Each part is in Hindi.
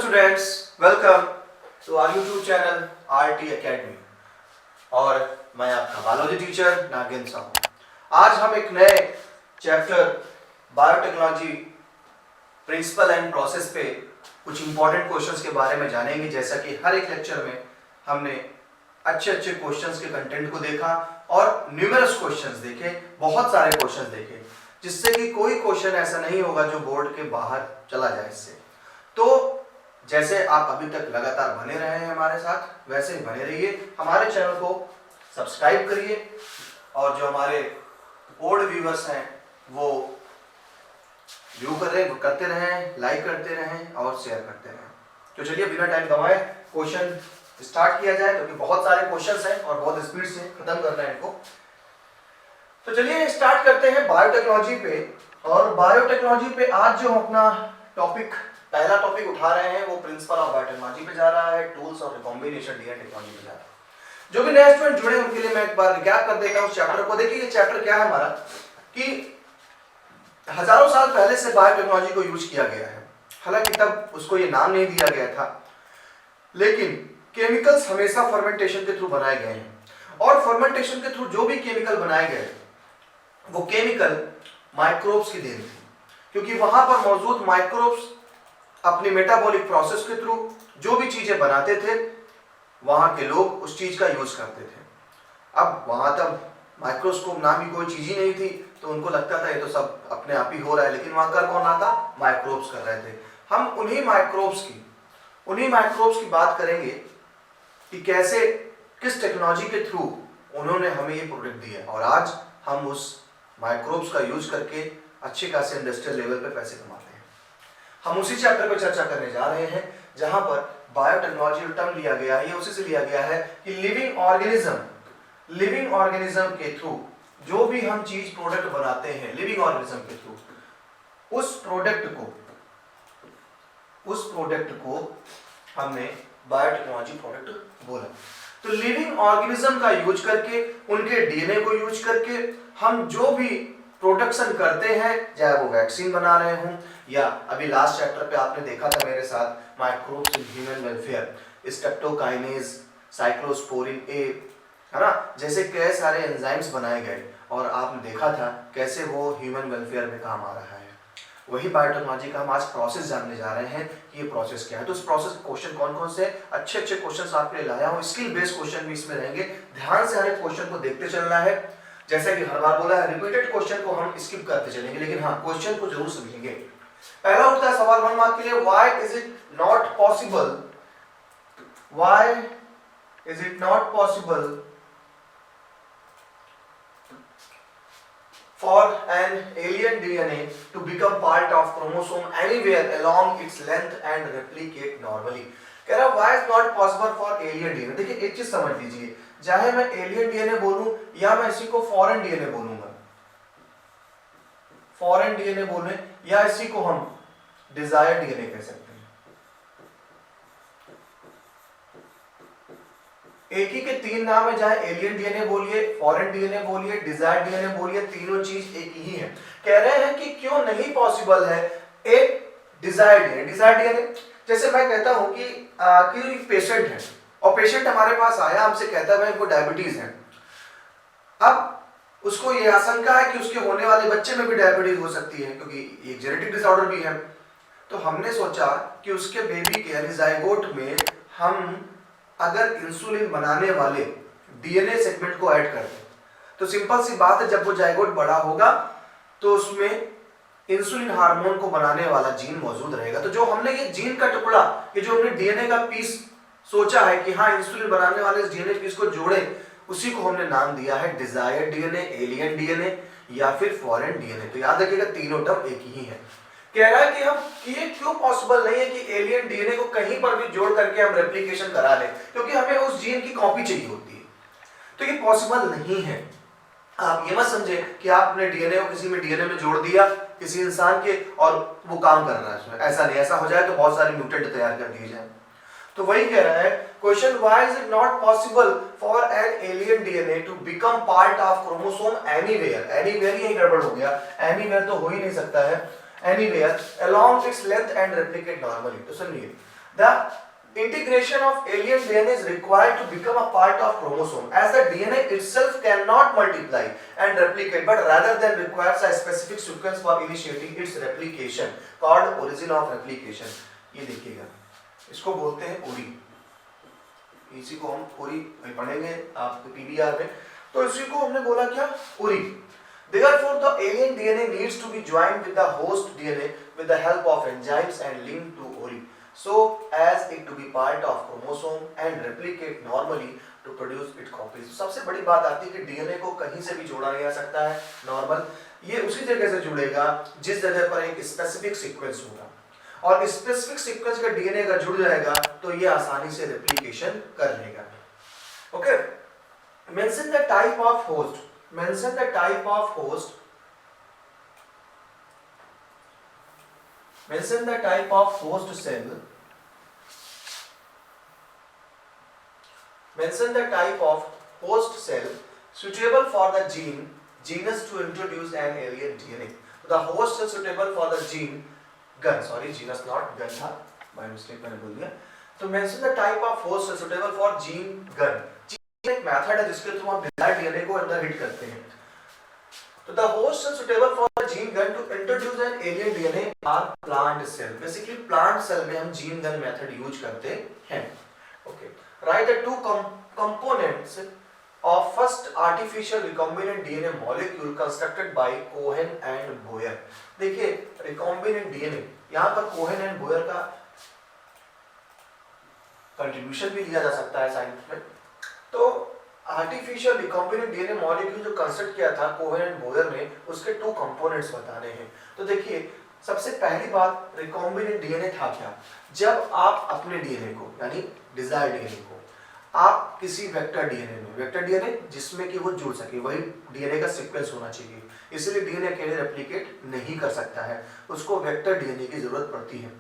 Students, welcome to our YouTube channel RT academy और मैं आपका बायोलॉजी टीचर नागेंद्र साहू। आज हम एक नए chapter biotechnology principle and process पे कुछ इंपॉर्टेंट क्वेश्चंस के बारे में जानेंगे। जैसा कि हर एक लेक्चर में हमने अच्छे क्वेश्चंस के कंटेंट को देखा और न्यूमेरस क्वेश्चंस देखे, बहुत सारे क्वेश्चंस देखे, जिससे कि कोई क्वेश्चन ऐसा नहीं होगा जो बोर्ड के बाहर चला जाए इससे। तो जैसे आप अभी तक लगातार बने रहे हैं हमारे साथ, वैसे ही बने रहिए। हमारे चैनल को सब्सक्राइब करिए और जो हमारे ओल्ड व्यूअर्स हैं वो व्यू करते रहें, लाइक करते रहें और शेयर करते रहें। तो चलिए बिना टाइम गंवाए क्वेश्चन स्टार्ट किया जाए, क्योंकि बहुत सारे क्वेश्चंस हैं और बहुत स्पीड से खत्म करना है इनको। तो चलिए स्टार्ट करते हैं बायोटेक्नोलॉजी पे। और बायोटेक्नोलॉजी पे आज जो अपना पहला टॉपिक उठा रहे हैं वो प्रिंसिपल ऑफ बायोटेक्नोलॉजी पे जा रहा है, टूल्स और रिकॉम्बिनेशन डीएनए टेक्नोलॉजी पे जा रहा है। जो भी नए स्टूडेंट जुड़े उनके लिए मैं एक बार रिकैप कर देता हूं उस चैप्टर को। देखिए ये चैप्टर क्या है हमारा, कि हजारों साल पहले से बायोटेक्नोलॉजी को यूज किया गया है। हालांकि तब उसको ये नाम नहीं दिया गया था, लेकिन केमिकल्स हमेशा फर्मेंटेशन के थ्रू बनाए गए हैं और फर्मेंटेशन के थ्रू जो भी केमिकल बनाए गए वो केमिकल माइक्रोब्स की देन थी, क्योंकि वहां पर मौजूद माइक्रोब्स अपनी मेटाबॉलिक प्रोसेस के थ्रू जो भी चीजें बनाते थे वहां के लोग उस चीज का यूज करते थे। अब वहां तब माइक्रोस्कोप नाम की कोई चीज ही नहीं थी, तो उनको लगता था ये तो सब अपने आप ही हो रहा है, लेकिन वहां कर कौन रहा था? माइक्रोब्स कर रहे थे। हम उन्हीं माइक्रोब्स की बात करेंगे कि कैसे, किस टेक्नोलॉजी के थ्रू उन्होंने हमें ये प्रोडक्ट दिया और आज हम उस माइक्रोब्स का यूज करके अच्छे खासे इंडस्ट्रियल लेवल पे पैसे कमाते हैं। हम उसी चैप्टर पर चर्चा करने जा रहे हैं जहां पर बायोटेक्नोलॉजी टर्म लिया गया है, ये उसी से लिया गया है कि लिविंग ऑर्गेनिज्म के थ्रू जो भी हम चीज प्रोडक्ट बनाते हैं लिविंग ऑर्गेनिज्म के थ्रू, उस प्रोडक्ट को हमने बायोटेक्नोलॉजी प्रोडक्ट बोला। तो लिविंग ऑर्गेनिज्म का यूज करके, उनके डीएनए को यूज करके हम जो भी प्रोडक्शन करते हैं, चाहे वो वैक्सीन बना रहे हों या अभी लास्ट चैप्टर पे आपने देखा था मेरे साथ microbes in human welfare, streptokinase, cyclosporin A, है ना, जैसे कई सारे एंजाइम्स बनाए गए और आपने देखा था कैसे वो ह्यूमन वेलफेयर में काम आ रहा है। वही बायोटेक्नोलॉजी का हम आज प्रोसेस जानने जा रहे हैं कि ये प्रोसेस क्या है। तो इस प्रोसेस के क्वेश्चन कौन कौन से अच्छे क्वेश्चन आपके लिए लाया हूँ। स्किल बेस्ड क्वेश्चन भी इसमें रहेंगे, ध्यान से हर एक क्वेश्चन को देखते चलना है। जैसे कि हर बार बोला है, रिपीटेड क्वेश्चन को हम स्किप करते चलेंगे, लेकिन हाँ क्वेश्चन को जरूर समझेंगे। पहला उठता है सवाल 1 मार्क के लिए, why is it not possible for an alien DNA to become part of chromosome anywhere along its length and replicate normally। कह रहा why is not possible for alien DNA। देखिए एक चीज समझ लीजिए, चाहे मैं alien DNA बोलूं या मैं इसी को foreign DNA बोलूंगा, foreign DNA बोले या इसी को हम desired DNA कह सकते हैं। एक ही के तीन नाम है, चाहे एलियन डीएनए बोलिए, फॉरेन डीएनए बोलिए, डिजायर्ड डीएनए बोलिए, तीनों चीज एक ही है। कह रहे हैं कि क्यों नहीं पॉसिबल है एक डिजायर्ड डीएनए। जैसे मैं कहता हूं कि कोई पेशेंट है और पेशेंट हमारे पास आया, हमसे कहता है इनको डायबिटीज है। अब उसको ये आशंका है कि उसके होने वाले बच्चे में भी डायबिटीज हो सकती है, क्योंकि एक जेनेटिक डिसऑर्डर भी है। तो हमने सोचा कि उसके बेबी के यानी जायगोट में हम अगर इंसुलिन बनाने वाले डीएनए सेगमेंट को ऐड कर दें, तो सिंपल सी बात है, जब वो जायगोट बड़ा होगा तो उसमें इंसुलिन हार्मोन को बनाने वाला जीन मौजूद रहेगा। तो जो हमने ये जीन का टुकड़ा, ये जो हमने डीएनए का पीस सोचा है कि हाँ इंसुलिन बनाने वाले इस डीएनए पीस को जोड़े, उसी को हमने नाम दिया है डिजायर्ड डीएनए, एलियन डीएनए या फिर फॉरेन डीएनए। तो याद रखिएगा तीनों टर्म एक ही है। कह रहा है कि हम ये क्यों पॉसिबल नहीं है कि एलियन डीएनए को कहीं पर भी जोड़ करके हम रेप्लिकेशन करा लें, क्योंकि हमें उस जीन की कॉपी चाहिए होती है। तो ये पॉसिबल नहीं है। आप ये मत समझे कि आपने डीएनए को किसी में डीएनए में जोड़ दिया किसी इंसान के और वो काम कर रहा है उसमें, ऐसा नहीं। ऐसा हो जाए तो बहुत सारे म्यूटेंट तैयार कर दिए जाए। तो वही कह रहा है question, why is it not possible for an alien DNA to become part of chromosome anywhere. Anywhere ही गड़बड़ हो गया, एनीवेयर तो हो ही नहीं सकता है, anywhere along its length and replicate normally। तो सुनिए, The integration of alien DNA is required to become a part of chromosome, as the DNA itself cannot multiply and replicate, but rather than requires a specific sequence for initiating its replication, called origin of replication. ये देखिएगा, इसको बोलते हैं उरी, इसी को हम उरी पढ़ेंगे आपके पीबीआर में। तो इसी को हमने बोला क्या, Uri. Therefore, the alien DNA needs to be joined with the host DNA with the help of enzymes and linked to ori, so as it to be part of chromosome and replicate normally to produce its copies. सबसे बड़ी बात आती है कि डीएनए को कहीं से भी जोड़ा नहीं जा सकता है नॉर्मल, ये उसी जगह से जुड़ेगा जिस जगह पर एक स्पेसिफिक सीक्वेंस होगा, और स्पेसिफिक सीक्वेंस का डीएनए अगर जुड़ जाएगा तो ये आसानी से रेप्लिकेशन कर लेगा। Okay, mention the type of host, mention the type of host, mention the type of host cell, mention the type of host cell suitable for the genus to introduce an alien DNA. The host cell suitable for the genus not gun था, by mistake मैंने बोल दिया। तो mention the type of host cell suitable for gun एक मेथड है जिसके थ्रू हम डिजायर्ड डीएनए को अंदर हिट करते हैं। तो the host cell suitable for gene gun to introduce an alien DNA are plant cell. Basically plant cell में हम जीन गन मेथड यूज करते हैं। Okay, write the two components of first artificial recombinant DNA molecule constructed by Cohen and Boyer. देखिए रिकॉम्बिनेंट डीएनए, यहां पर कोहेन एंड बोयर का कंट्रीब्यूशन भी लिया जा सकता है साइंस में। तो आर्टिफिशियल रिकॉम्बिनेंट डीएनए मॉलिक्यूल जो कंस्ट्रक्ट किया था कोहेन एंड बोयर ने, उसके टू कंपोनेंट्स बताने हैं। तो देखिए सबसे पहली बात, रिकॉम्बिनेंट डीएनए था क्या, जब आप अपने डीएनए को यानी डिजायर्ड डीएनए को आप किसी वेक्टर डीएनए में, वेक्टर डीएनए जिसमें कि वो जुड़ सके, वही डीएनए का सीक्वेंस होना चाहिए, इसलिए डीएनए अकेले रेप्लिकेट नहीं कर सकता है, उसको वेक्टर डीएनए की जरूरत पड़ती है।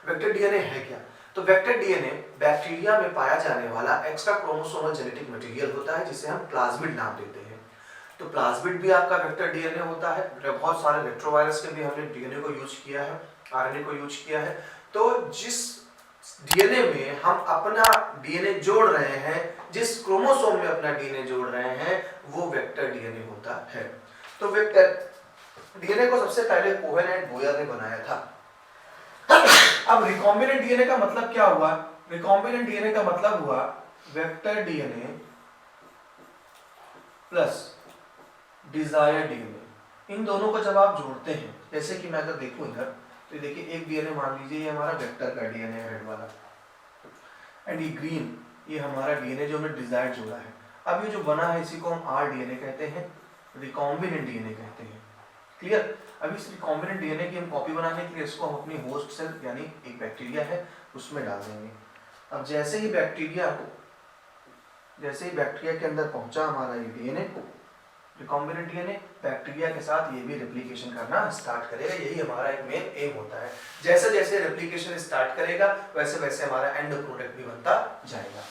वेक्टर डीएनए है क्या, तो वेक्टर डीएनए बैक्टीरिया में पाया जाने वाला एक्स्ट्रा क्रोमोसोमल जेनेटिक मटेरियल होता है जिसे हम प्लाज्मिड नाम देते हैं। तो प्लाज्मिड भी आपका वेक्टर डीएनए होता है। बहुत सारे रेट्रोवायरस के भी हमने डीएनए को यूज किया है, आरएनए को यूज किया है। तो जिस डीएनए में हम अपना डीएनए जोड़ रहे हैं, जिस क्रोमोसोम में अपना डीएनए जोड़ रहे हैं, वो वेक्टर डीएनए होता है। तो वेक्टर डीएनए को सबसे पहले कोहेन एंड बोयर ने बनाया था। अब रिकॉम्बिनेंट डीएनए का मतलब क्या हुआ, रिकॉम्बिनेंट डीएनए का मतलब हुआ vector DNA plus desired DNA. इन दोनों को जब आप जोड़ते हैं, जैसे कि मैं अगर देखूं इधर, तो देखिए एक डीएनए मान लीजिए ये हमारा वेक्टर का डीएनए है रेड वाला, एंड ये ग्रीन ये हमारा डीएनए जो हमने डिजायर्ड जोड़ा है। अब ये जो बना है इसी को हम आर डीएनए कहते हैं, रिकॉम्बिनेंट डीएनए कहते हैं। क्लियर। अब इस रिकॉम्बिनेंट डीएनए की हम कॉपी बनाने के लिए इसको हम अपनी होस्ट सेल यानी एक बैक्टीरिया है उसमें डाल देंगे। अब जैसे ही बैक्टीरिया के अंदर पहुंचा हमारा ये डीएनए, रिकॉम्बिनेंट डीएनए, बैक्टीरिया के साथ ये भी रेप्लिकेशन करना स्टार्ट करेगा। यही हमारा एक मेन एम होता है। जैसे जैसे रेप्लिकेशन स्टार्ट करेगा वैसे वैसे हमारा एंड प्रोडक्ट भी बनता जाएगा।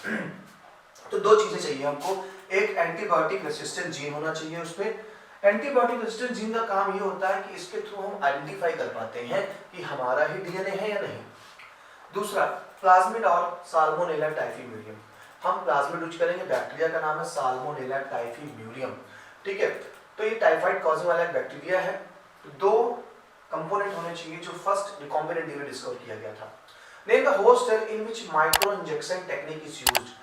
तो दो चीजें चाहिए हमको, एक एंटीबायोटिक रेसिस्टेंट जीन होना चाहिए उसमें। एंटीबायोटिक रेजिस्टेंट जीन का काम ये होता है कि इसके थ्रू हम आइडेंटिफाई कर पाते हैं कि हमारा ही डीएनए है या नहीं। दूसरा, प्लाज्मिड और साल्मोनेला टाइफीम्यूरियम। हम प्लाज्मिड यूज करेंगे, बैक्टीरिया का नाम है साल्मोनेला टाइफीम्यूरियम। ठीक है, तो ये टाइफाइड कॉजिंग वाला एक बैक्टीरिया है। तो दो कंपोनेंट होने चाहिए जो फर्स्ट रिकॉम्बिनेंट डीएनए डिस्कवर किया गया था। Name the host cell in which micro injection technique is used.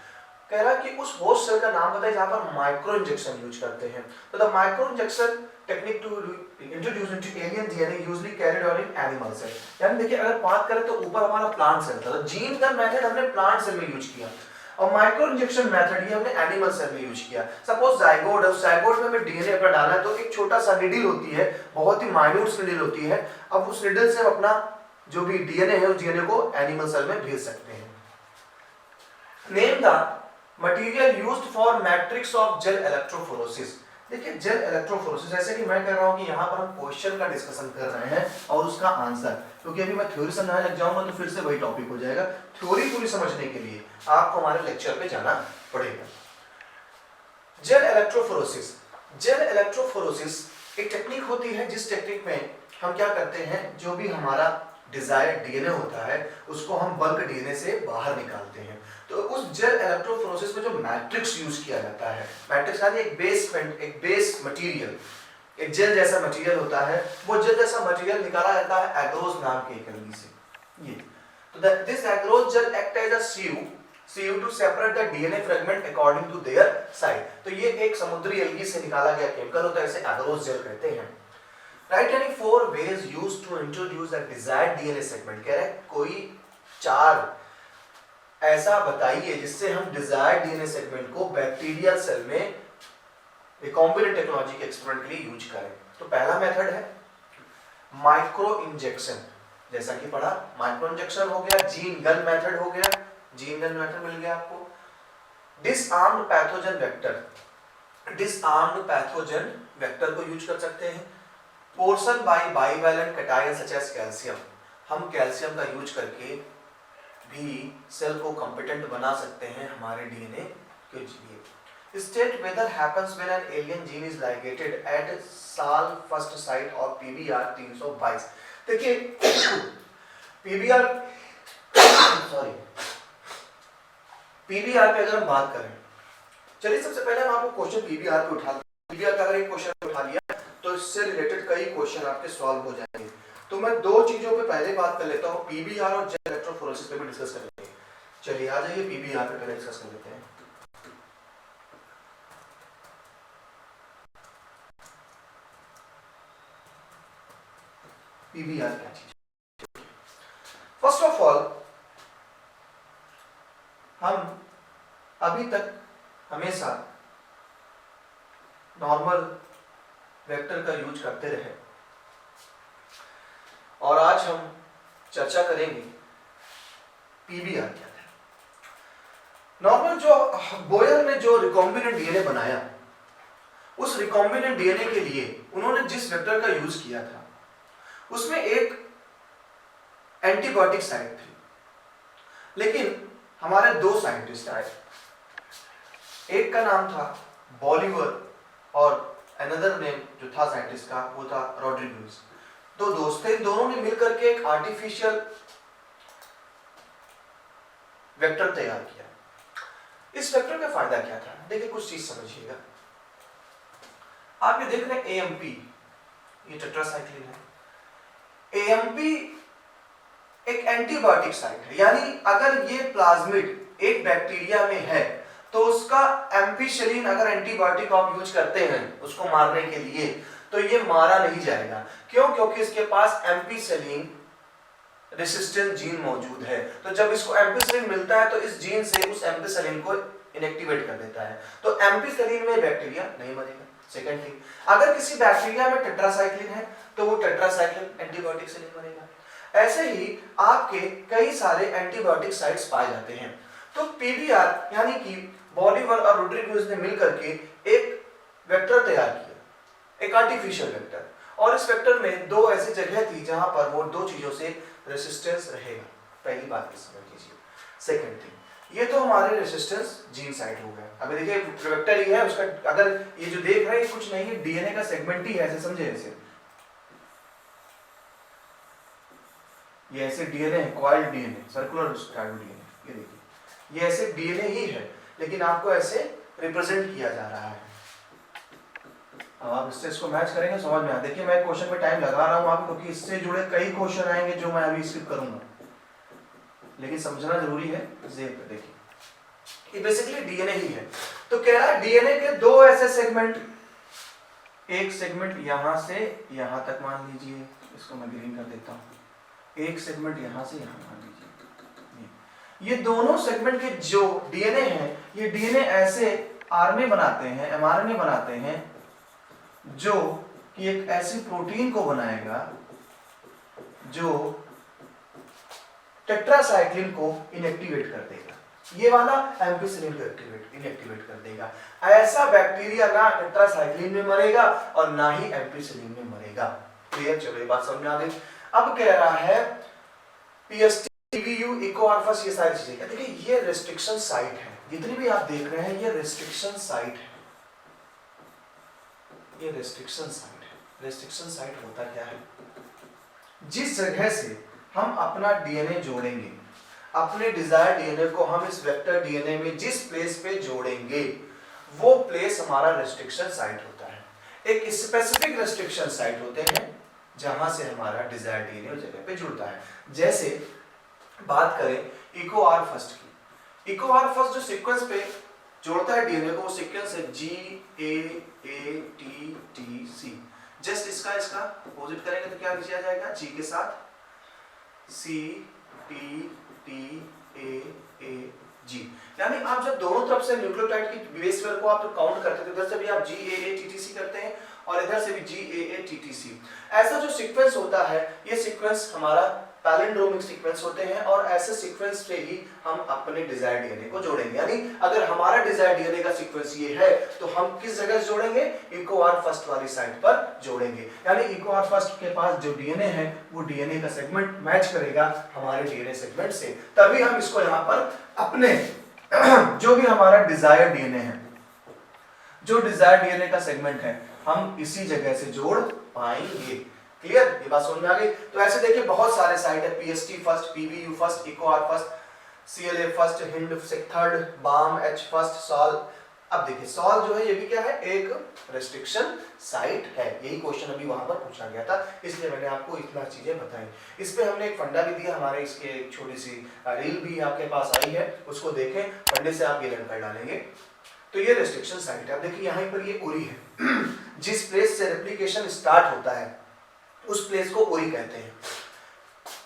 कह रहा है कि उस होस्ट सेल का नाम बताइए जहां पर माइक्रो इंजेक्शन यूज करते हैं। तो the micro injection technique to introduce into alien DNA usually carried out in animal cell. यानी देखिए अगर बात करें तो ऊपर हमारा प्लांट सेल था, तो जीन का मेथड हमने प्लांट सेल में यूज किया, और माइक्रो इंजेक्शन मेथड ये हमने एनिमल सेल में यूज किया। सपोज जाइगोट है, जाइगोट में हमें डीएनए पर डालना है, तो एक छोटा सा निडल होती है, बहुत ही माइन्यूट निडल होती है। अब उस निडल से हम अपना जो भी डीएनए है उस डीएनए को एनिमल सेल में भेज सकते हैं। Name the material used for matrix of gel electrophoresis. देखिए जेल इलेक्ट्रोफोरेसिस, जैसे कि मैं कह रहा हूं कि यहाँ पर हम क्वेश्चन का डिस्कशन कर रहे हैं और उसका आंसर, क्योंकि अभी मैं थ्योरी समझाने लग जाऊंगा तो फिर से वही टॉपिक हो जाएगा। थ्योरी पूरी समझने के लिए आपको हमारे लेक्चर पे जाना पड़ेगा। जेल इलेक्ट्रोफोरेसिस, जेल इलेक्ट्रोफोरेसिस एक टेक्निक होती है जिस टेक्निक में हम क्या करते हैं, जो भी हमारा डिजायर्ड डीएनए होता है उसको हम बल्क डीएनए से बाहर निकालते हैं। तो उस जेल इलेक्ट्रोफोरेसिस में जो मैट्रिक्स यूज किया जाता है, मैट्रिक्स यानी एक बेस मटेरियल, एक जेल जैसा मटेरियल होता है, वो जेल जैसा मटेरियल निकाला जाता है एग्रोज नाम के एक एल्गी से। ये तो this agarose gel act as a sieve to separate the DNA fragment according to their size. तो ये एक समुद्री एल्गी से निकाला गया केमिकल होता है, इसे एग्रोज जेल कहते हैं। राइट, यानी 4 ways used to introduce a desired DNA segment। कह रहे हैं कोई 4 ऐसा बताइए जिससे हम डिजायर्ड डीएनए सेगमेंट को बैक्टीरियल सेल में रिकॉम्बिनेंट टेक्नोलॉजी के एक्सपेरिमेंट के लिए यूज करें। तो पहला मेथड है माइक्रो इंजेक्शन, जैसा कि पढ़ा, माइक्रो इंजेक्शन हो गया, जीन गन मेथड हो गया, जीन गन मेथड मिल गया आपको। Disarmed pathogen vector, disarmed pathogen vector को यूज कर सकते हैं। Portion by bivalent cation such as calcium, हम कैल्शियम का यूज करके भी सेल को कॉम्पिटेंट बना सकते हैं हमारे डीएनए के लिए। State whether happens when an alien gene is ligated at Sal first site or PBR 322। देखिए पीबीआर सॉरी पीबीआर पे अगर हम बात करें, चलिए सबसे पहले हम आपको क्वेश्चन पीबीआर पे उठा, पीबीआर का अगर एक क्वेश्चन उठा लिया तो इससे रिलेटेड कई क्वेश्चन आपके सॉल्व हो जाएंगे। तो मैं 2 चीजों पे पहले बात कर लेता हूँ, पीबीआर और जेल इलेक्ट्रोफोरेसिस पे भी डिस्कस कर लेते हैं। चलिए आ जाइए पीबीआर पे पहले डिस्कस कर लेते हैं। पीबीआर क्या चीज? फर्स्ट ऑफ ऑल हम अभी तक हमेशा नॉर्मल वेक्टर का यूज करते रहे और आज हम चर्चा करेंगे पीबीआर क्या है। नॉर्मल जो बोयर ने जो रिकॉम्बिनेंट डीएनए बनाया, उस रिकॉम्बिनेंट डीएनए के लिए उन्होंने जिस वेक्टर का यूज किया था उसमें एक एंटीबायोटिक साइट थी, लेकिन हमारे 2 साइंटिस्ट आए, एक का नाम था बॉलिवर और अनदर नेम जो था साइंटिस्ट का वो था रॉड्रिग्यूज। 2 दोस्त थे, दोनों ने मिलकर के एक आर्टिफिशियल वेक्टर तैयार किया। इस वेक्टर का फायदा क्या था? देखिए कुछ चीज समझिएगा। आप ये देख रहे हैं एएमपी, ये टेट्रासाइक्लिन है। एएमपी एक एंटीबायोटिक साइट है, यानी अगर ये प्लाज्मिड एक बैक्टीरिया में है तो उसका एम्पिसिलिन अगर एंटीबायोटिक आप यूज करते हैं उसको मारने के लिए तो ये मारा नहीं जाएगा। क्यों? क्योंकि इसके पास एम्पिसिलिन रेसिस्टेंट जीन मौजूद है। तो जब इसको एम्पिसिलिन मिलता है तो इस जीन से उस एम्पिसिलिन को इनएक्टिवेट कर देता है, तो एम्पिसिलिन में बैक्टीरिया नहीं मरेगा। सेकंड थिंग, अगर किसी बैक्टीरिया में टेट्रासाइक्लिन है तो वो टेट्रासाइक्लिन एंटीबायोटिक से नहीं मरेगा। ऐसे ही आपके कई सारे एंटीबायोटिक साइट्स पाए जाते हैं। तो पीबीआर यानी कि बॉलिवर और रोड्रिग्यूज ने मिलकर के एक वेक्टर तैयार किया, एक आर्टिफिशियल वेक्टर, और इस वेक्टर में 2 ऐसी जगह थी जहां पर वो 2 चीजों से रेसिस्टेंस रहेगा। पहली बात ये समझ लीजिए। सेकंड थिंग, ये तो हमारे रेसिस्टेंस जीन साइट हो गया। अभी देखिए वेक्टर ही है उसका, अगर ये जो देख रहे हैं कुछ नहीं है, डीएनए का सेगमेंट ही है, ऐसे समझे। ऐसे ये ऐसे डीएनए है, coiled DNA, circular strand DNA, ये देखिए ये ऐसे डीएनए ही है लेकिन आपको ऐसे रिप्रेजेंट किया जा रहा है। अब आप इससे इसको मैच करेंगे समझ में आ। देखिए मैं क्वेश्चन में टाइम लगा रहा हूं आपको क्योंकि इससे जुड़े कई क्वेश्चन आएंगे जो मैं अभी स्किप करूंगा, लेकिन समझना जरूरी है। देखिए ये बेसिकली डीएनए ही है। तो कह रहा है डीएनए के 2 ऐसे सेगमेंट, एक सेगमेंट यहां से यहां तक मान लीजिए, इसको मैं ग्रीन कर देता हूं, एक सेगमेंट यहां से यहां मान लीजिए। ये दोनों सेगमेंट के जो डीएनए हैं, ये डीएनए ऐसे आरएनए बनाते हैं, एमआरएनए बनाते हैं जो कि एक ऐसी प्रोटीन को बनाएगा जो टेट्रासाइक्लिन को इनएक्टिवेट कर देगा। ये वाला एम्पिसिलिन को इनएक्टिवेट कर देगा। ऐसा बैक्टीरिया ना टेट्रासाइक्लिन में मरेगा और ना ही एम्पिसिलिन में मरेगा। क्लियर? चलो ये बात समझ में आ गई। अब कह रहा है पीएसटी, टीवीयू, इको अल्फा, ये सारी चीजें। देखिए ये रेस्ट्रिक्शन साइट है, जितनी भी आप देख रहे हैं ये रेस्ट्रिक्शन साइट है, ये रेस्ट्रिक्शन साइट है। रेस्ट्रिक्शन साइट होता क्या है? जिस जगह से हम अपना डीएनए जोड़ेंगे, अपने डिजायर डीएनए को हम इस वेक्टर डीएनए में जिस प्लेस पे जोड़ेंगे वो प्लेस हमारा रेस्ट्रिक्शन साइट होता है। एक स्पेसिफिक रेस्ट्रिक्शन साइट होते हैं जहां से हमारा डिजायर डीएनए उस जगह पे जुड़ता है। जैसे बात करें इको आर फर्स्ट की, इको आर फर्स्ट जो सीक्वेंस पे जोड़ता है डीएनए को वो सीक्वेंस है GAATTC। जस्ट इसका अपोजिट करेंगे तो क्या लिखा जाएगा, G के साथ CTTAAG। यानी आप जब दोनों तरफ से न्यूक्लियोटाइड की बेस पेयर को आप जब काउंट करते थे, इधर से भी आप GAATTC करते हैं और इधर से भी GAATTC। ऐसा जो सीक्वेंस होता है ये सीक्वेंस हमारा पैलिंड्रोमिक सीक्वेंस होते हैं और ऐसे सीक्वेंस पे ही हम अपने डिजायर डीएनए को जोड़ेंगे। यानी अगर हमारा डिजायर डीएनए का सीक्वेंस ये है तो हम किस जगह जोड़ेंगे, इको आर फर्स्ट वाली साइट पर जोड़ेंगे। यानी इको आर फर्स्ट के पास जो डीएनए है वो डीएनए का सेगमेंट मैच करेगा हमारे डीएनए सेगमेंट से, तभी हम इसको यहाँ पर अपने जो भी हमारा डिजायर डीएनए है, जो डिजायर डीएनए का सेगमेंट है, हम इसी जगह से जोड़ पाएंगे। क्लियर, ये बात समझ में आ गई। तो ऐसे देखिए बहुत सारे साइट है, PST first, PVU first, Eco R first, CLA first, Hind third, Bam H first, Sal. अब देखिए सॉल जो है ये भी क्या है, एक रेस्ट्रिक्शन साइट है। यही क्वेश्चन अभी वहां पर पूछा गया था, इसलिए मैंने आपको इतना चीजें बताई। इस पे हमने एक फंडा भी दिया, हमारे इसके एक छोटी सी रील भी आपके पास आई है, उसको देखें, फंडे से आप ये लर्न कर डालेंगे। तो ये रेस्ट्रिक्शन साइट है। अब देखिए यहाँ पर ये ओरी है जिस प्लेस से रेप्लिकेशन स्टार्ट होता है उस प्लेस को ओरी कहते हैं।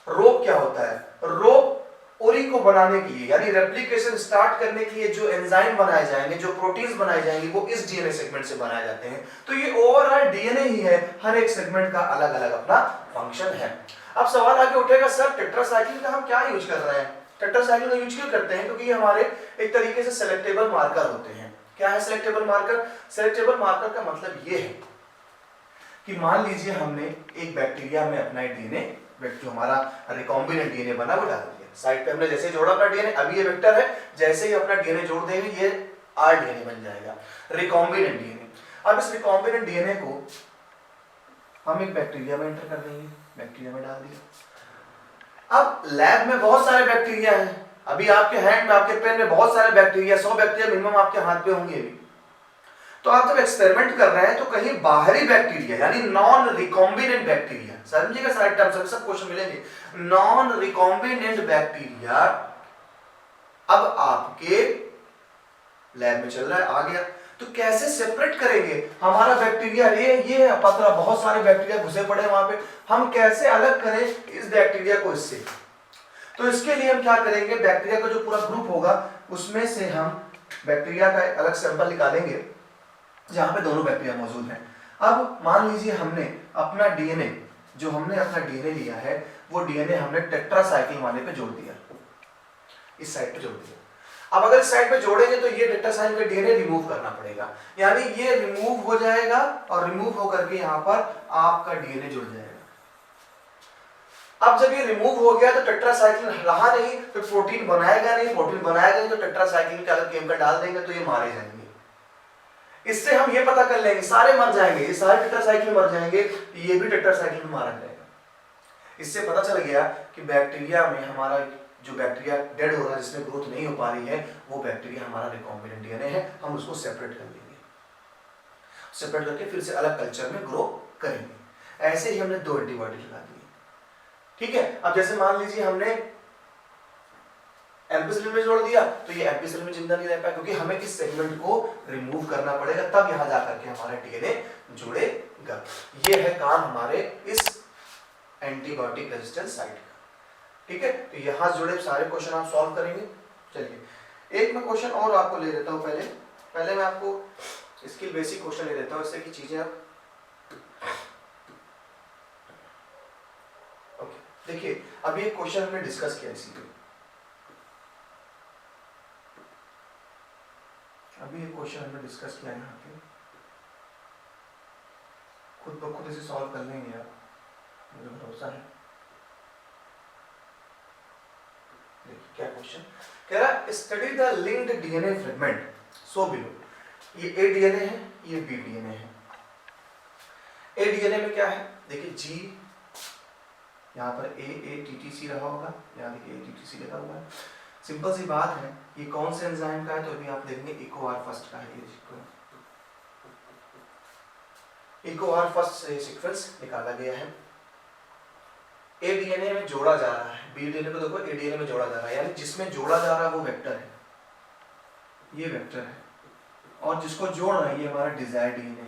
रोप क्या होता है, रोप ओरी को बनाने के लिए यानी रेप्लिकेशन स्टार्ट करने के लिए जो एंजाइम बनाए जाएंगे, जो प्रोटीन्स बनाए जाएंगे वो इस डीएनए सेगमेंट से बनाए जाते हैं। तो ये ओवरऑल डीएनए ही है, हर एक सेगमेंट का अलग अलग अपना फंक्शन है। अब सवाल आगे उठेगा, सर टेट्रासाइक्लिन का हम क्या यूज कर रहे हैं, टेट्रासाइक्लिन का यूज क्यों करते हैं, क्योंकि ये हमारे एक तरीके से सेलेक्टेबल मार्कर होते हैं। क्या है सेलेक्टेबल मार्कर, सेलेक्टेबल मार्कर का मतलब ये है कि मान लीजिए हमने एक बैक्टीरिया में अपना डीएनए, जो हमारा रिकॉम्बिनेंट डीएनए बना वो डाल दिया साइड पे, हमने जैसे जोड़ा अपना डीएनए, अभी ये वेक्टर है, जैसे ही अपना डीएनए जोड़ देंगे ये आरडीएनए बन जाएगा, रिकॉम्बिनेंट डीएनए। अब इस रिकॉम्बिनेंट डीएनए को हम एक बैक्टीरिया में एंटर कर देंगे, बैक्टीरिया में डाल दिया। अब लैब में बहुत सारे बैक्टीरिया हैं, अभी आपके हैंड में, आपके पेन में बहुत सारे बैक्टीरिया, 100 बैक्टीरिया मिनिमम आपके हाथ पे होंगे अभी। तो आप जब एक्सपेरिमेंट कर रहे हैं तो कहीं बाहरी बैक्टीरिया यानी नॉन रिकॉम्बिनेंट बैक्टीरिया, समझिएगा सारे टर्म्स, सब क्वेश्चन मिलेंगे। नॉन रिकॉम्बिनेंट बैक्टीरिया अब आपके लैब में चल रहा है, आ गया, तो कैसे सेपरेट करेंगे हमारा बैक्टीरिया, ये पतला, बहुत सारे बैक्टीरिया घुसे पड़े हैं वहां पे, हम कैसे अलग करें इस बैक्टीरिया को इससे। तो इसके लिए हम क्या करेंगे, बैक्टीरिया का जो पूरा ग्रुप होगा उसमें से हम बैक्टीरिया का अलग सैंपल निकालेंगे जहां पे दोनों बैक्टीरिया मौजूद हैं। अब मान लीजिए हमने अपना डीएनए, जो हमने अपना डीएनए लिया है वो डीएनए हमने टेट्रासाइक्लिन वाले पे जोड़ दिया, इस साइड पे जोड़ दिया। अब अगर इस साइड पे जोड़ेंगे तो ये टेट्रासाइक्लिन का डीएनए रिमूव करना पड़ेगा, यानी ये रिमूव हो जाएगा और रिमूव होकर के यहाँ पर आपका डीएनए जुड़ जाएगा। अब जब ये रिमूव हो गया तो टेट्रासाइक्लिन रहा नहीं, तो प्रोटीन बनाएगा नहीं, प्रोटीन बनाएगा नहीं तो टेट्रासाइक्लिन का अलग केमिकल डाल देंगे तो ये मारे जाएंगे। इससे हम ये पता कर लेंगे सारे मर जाएंगे, ये सारे टेट्रासाइक्लिन मर जाएंगे, ये भी टेट्रासाइक्लिन मारा जाएगा। इससे पता चल गया कि बैक्टीरिया में हमारा जो बैक्टीरिया डेड हो रहा है, जिसमें ग्रोथ नहीं हो पा रही है, वो बैक्टीरिया हमारा रिकॉम्बिनेंट डीएनए है, हम उसको सेपरेट कर देंगे, सेपरेट करके फिर से अलग कल्चर में ग्रो करेंगे। ऐसे ही हमने 2 एंटीबॉडी लगा दी, ठीक है। अब जैसे मान लीजिए हमने एम्पिसिलिन में जोड़ दिया तो ये एम्पिसिलिन में जिंदा नहीं रह पाया, क्योंकि हमें इस सेगमेंट को रिमूव करना पड़ेगा, तब यहां जाकर के हमारा डीएनए जुड़ेगा। ये है काम हमारे इस एंटीबायोटिक रेजिस्टेंस साइट का, ठीक है। तो यहां जुड़े सारे क्वेश्चन आप सॉल्व करेंगे। चलिए एक मैं क्वेश्चन और आपको ले लेता हूं, पहले मैं आपको स्किल बेसिक क्वेश्चन ले लेता हूं, इससे की चीजें आप ओके। देखिए अभी एक क्वेश्चन हमने डिस्कस किया, इसी पे अभी एक क्वेश्चन हमने डिस्कस किया यहाँ पे, खुद ब खुद इसे सॉल्व कर लेंगे आप, मुझे भरोसा है। देखिए क्या क्वेश्चन कह रहा है, study the linked DNA fragment so below. ये ए डीएनए है, ये बी डीएनए है। ए डीएनए में क्या है, देखिए यहाँ पर AATTC रहा होगा, यहाँ देखिए ATTC लिखा हुआ है। सिंपल सी बात है, ये कौन से एंजाइम का है तो अभी आप देखेंगे EcoR फर्स्ट का है। ये EcoR फर्स्ट से सीक्वेंस निकाला गया है, ADNA में जोड़ा जा रहा है। BDNA को देखो ADNA में जोड़ा जा रहा है, यानी जिसमें जोड़ा जा रहा है वो वेक्टर है, ये वेक्टर है, और जिसको जोड़ रहा है ये हमारा डिजायर्ड DNA,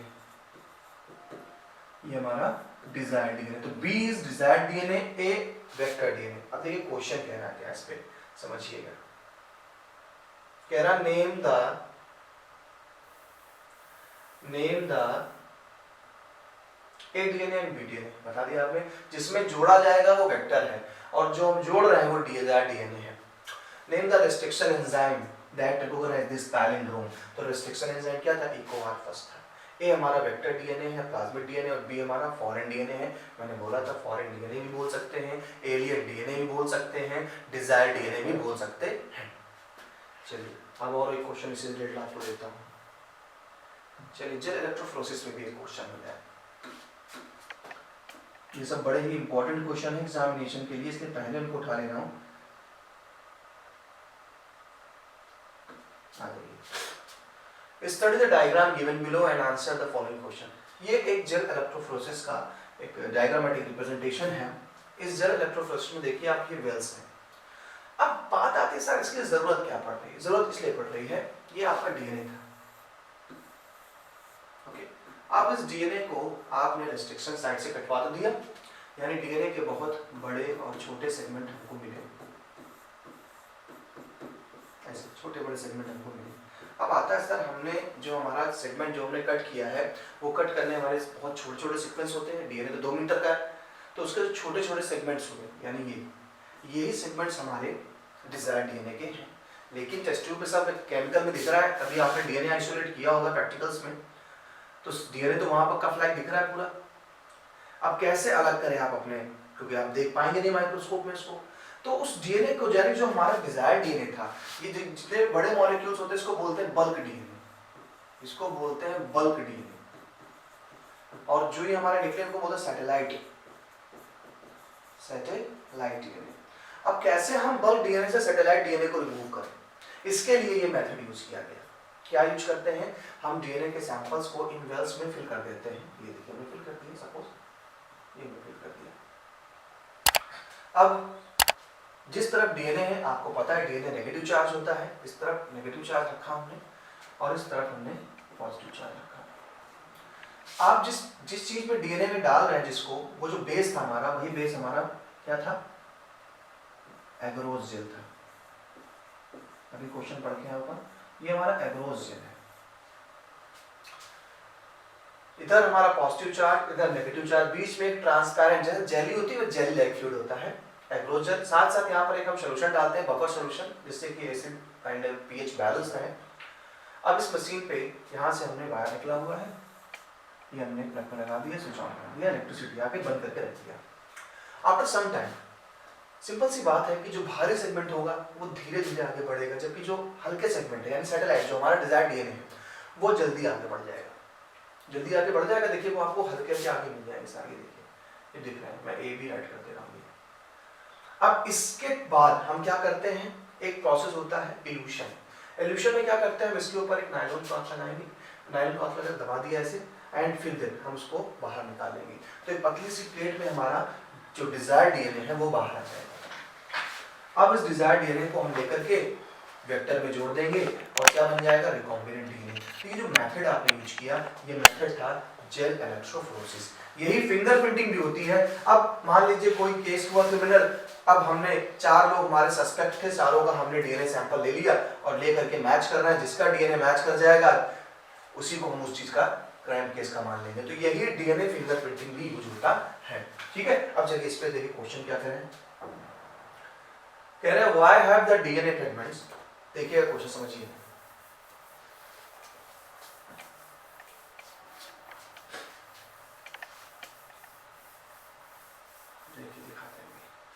ये हमारा डिजायर्ड DNA। तो B is desired DNA, A vector DNA। अब देखिए क्वेश्चन कह रहा है क्या, इस पे समझिएगा। कह रहा name the ADNA and BDNA, बता दिया आपने। जिसमें जोड़ा जाएगा वो वेक्टर है, और जो हम जोड़ रहे हैं वो डिजायर्ड DNA है। Name the restriction enzyme that recognise this palindrome. तो रेस्ट्रिक्शन एंजाइम क्या था, EcoR फर्स्ट था। ए हमारा वेक्टर DNA है, प्लाज्मिड DNA, और बी हमारा फॉरेन DNA है। मैंने बोला था फॉरेन DNA भी बोल सकते हैं, एलियन DNA भी बोल सकते हैं, डिजायर्ड DNA भी बोल सकते हैं। चलिए अब और एक क्वेश्चन इसी रिलेटेड आपको देता हूँ। चलिए जेल इलेक्ट्रोफोरेसिस में भी एक क्वेश्चन मिला है। ये सब बड़े ही इंपॉर्टेंट क्वेश्चन है एग्जामिनेशन के लिए, इसलिए पहले उनको उठा ले रहा हूँ। Study the diagram given below and answer the following question। ये एक जेल इलेक्ट्रोफोरेसिस का एक डायग्रामेटिक रिप्रेजेंटेशन है। इस जेल इलेक्ट्रोफोरेसिस में देखिए आप, ये वेल्स हैं। अब बात आती है सर इसकी जरूरत क्या पड़ रही है। जरूरत इसलिए पड़ रही है, ये आपका DNA था, ओके। अब इस DNA को आपने रेस्ट्रिक्शन साइड से कटवा तो दिया, यानी DNA के बहुत बड़े और छोटे सेगमेंट हमको मिले, ऐसे छोटे बड़े सेगमेंट हमको मिले। अब आता है सर हमने जो हमारा सेगमेंट जो हमने कट किया है, वो कट करने हमारे बहुत छोटे छोटे सीक्वेंस होते हैं। DNA तो 2 मीटर का है, तो उसके जो छोटे छोटे सेगमेंट्स हुए, यानी यही सेगमेंट्स हमारे डिजायर्ड DNA के हैं। लेकिन टेस्ट ट्यूब पे सब केमिकल में दिख रहा है, कभी आपने DNA आइसोलेट किया होगा प्रैक्टिकल्स में, तो DNA तो वहां पर कफ लाइक दिख रहा है पूरा। अब कैसे अलग करें आप अपने, क्योंकि आप देख पाएंगे नहीं माइक्रोस्कोप में इसको। तो उस DNA को, यानी जो हमारा डिजायर्ड DNA था, ये जितने बड़े मॉलिक्यूल्स होते हैं इसको बोलते हैं बल्क DNA, इसको बोलते हैं बल्क DNA। और जो ये हमारे निकले उनको बोलते हैं सैटेलाइट DNA। अब कैसे हम बल्क DNA से सैटेलाइट DNA को रिमूव करें, इसके लिए ये मेथड यूज किया गया। क्या यूज करते हैं, हम DNA के सैंपल्स को इन वेल्स में फिल कर देते हैं। ये देखिए हमने फिल कर दिया, सपोज ये फिल कर दिया। अब जिस तरफ DNA है, आपको पता है DNA नेगेटिव चार्ज होता है, इस तरफ नेगेटिव चार्ज रखा हमने, और इस तरफ हमने पॉजिटिव चार्ज रखा। आप जिस चीज में DNA में डाल रहे हैं, जिसको, वो जो बेस था हमारा, वही बेस हमारा क्या था, एगरोस जेल था। अभी क्वेश्चन पढ़ के ऊपर, ये हमारा एगरोस जेल है। इधर हमारा पॉजिटिव चार्ज, इधर नेगेटिव चार्ज, बीच में एक ट्रांसपेरेंट जैसे जेली होती है, वो जेली लाइक फ्लूइड होता है, एग्रोस जेल। साथ साथ यहाँ पर एक हम सोल्यूशन डालते हैं, बफर सोल्यूशन, जिससे कि एसिड काइंड पीएच बैलेंस रहे। अब इस मशीन पे यहाँ से हमने वायर निकला हुआ है, ये हमने प्लग पर लगा दिया, स्विच ऑन कर दिया, इलेक्ट्रिसिटी आके बंद करके रख दिया। आफ्टर सम टाइम, सिंपल सी बात है कि जो भारी सेगमेंट होगा वो धीरे धीरे आगे बढ़ेगा, जबकि जो हल्के सेगमेंट है, यानी सैटेलाइट जो हमारा डिजायर्ड DNA है, वो जल्दी आगे बढ़ जाएगा। जल्दी आगे बढ़ जाएगा, देखिए वो आपको हल्के से आगे मिल जाएगा। आगे देखिए, ये दिख रहा है, मैं A भी राइट कर दे रहा हूँ। अब इसके बाद हम क्या करते हैं, एक प्रोसेस होता है इल्यूशन। इल्यूशन में क्या करते हैं, हम इसके ऊपर एक नायलॉन क्लॉथ लगाएंगे, नायलॉन क्लॉथ लगा दबा दिया ऐसे, एंड फिर देन हम उसको बाहर निकालेंगे। तो एक पतली सी प्लेट में हमारा जो डिजायर्ड DNA है वो बाहर आ जाएगा। अब इस डिजायर्ड DNA को हम लेकर के वेक्टर में जोड़ देंगे, और क्या बन जाएगा, रिकॉम्बिनेंट DNA। तो ये जो मेथड आपने यूज किया, ये मेथड था जेल इलेक्ट्रोफोरेसिस। यही फिंगरप्रिंटिंग भी होती है। अब मान लीजिए कोई केस हुआ क्रिमिनल, अब हमने 4 लोग हमारे सस्पेक्ट थे, चारों का हमने DNA सैंपल ले लिया और ले करके मैच कर रहे हैं, जिसका DNA मैच कर जाएगा उसी को हम उस चीज का क्राइम केस का मान लेंगे। तो यही DNA फिंगरप्रिंटिंग भी यूज होता है, ठीक है। अब चलिए इस पे देखिए क्वेश्चन क्या कह रहे हैं। कह रहे हैं why have the DNA fragments, देखिए क्वेश्चन समझिए।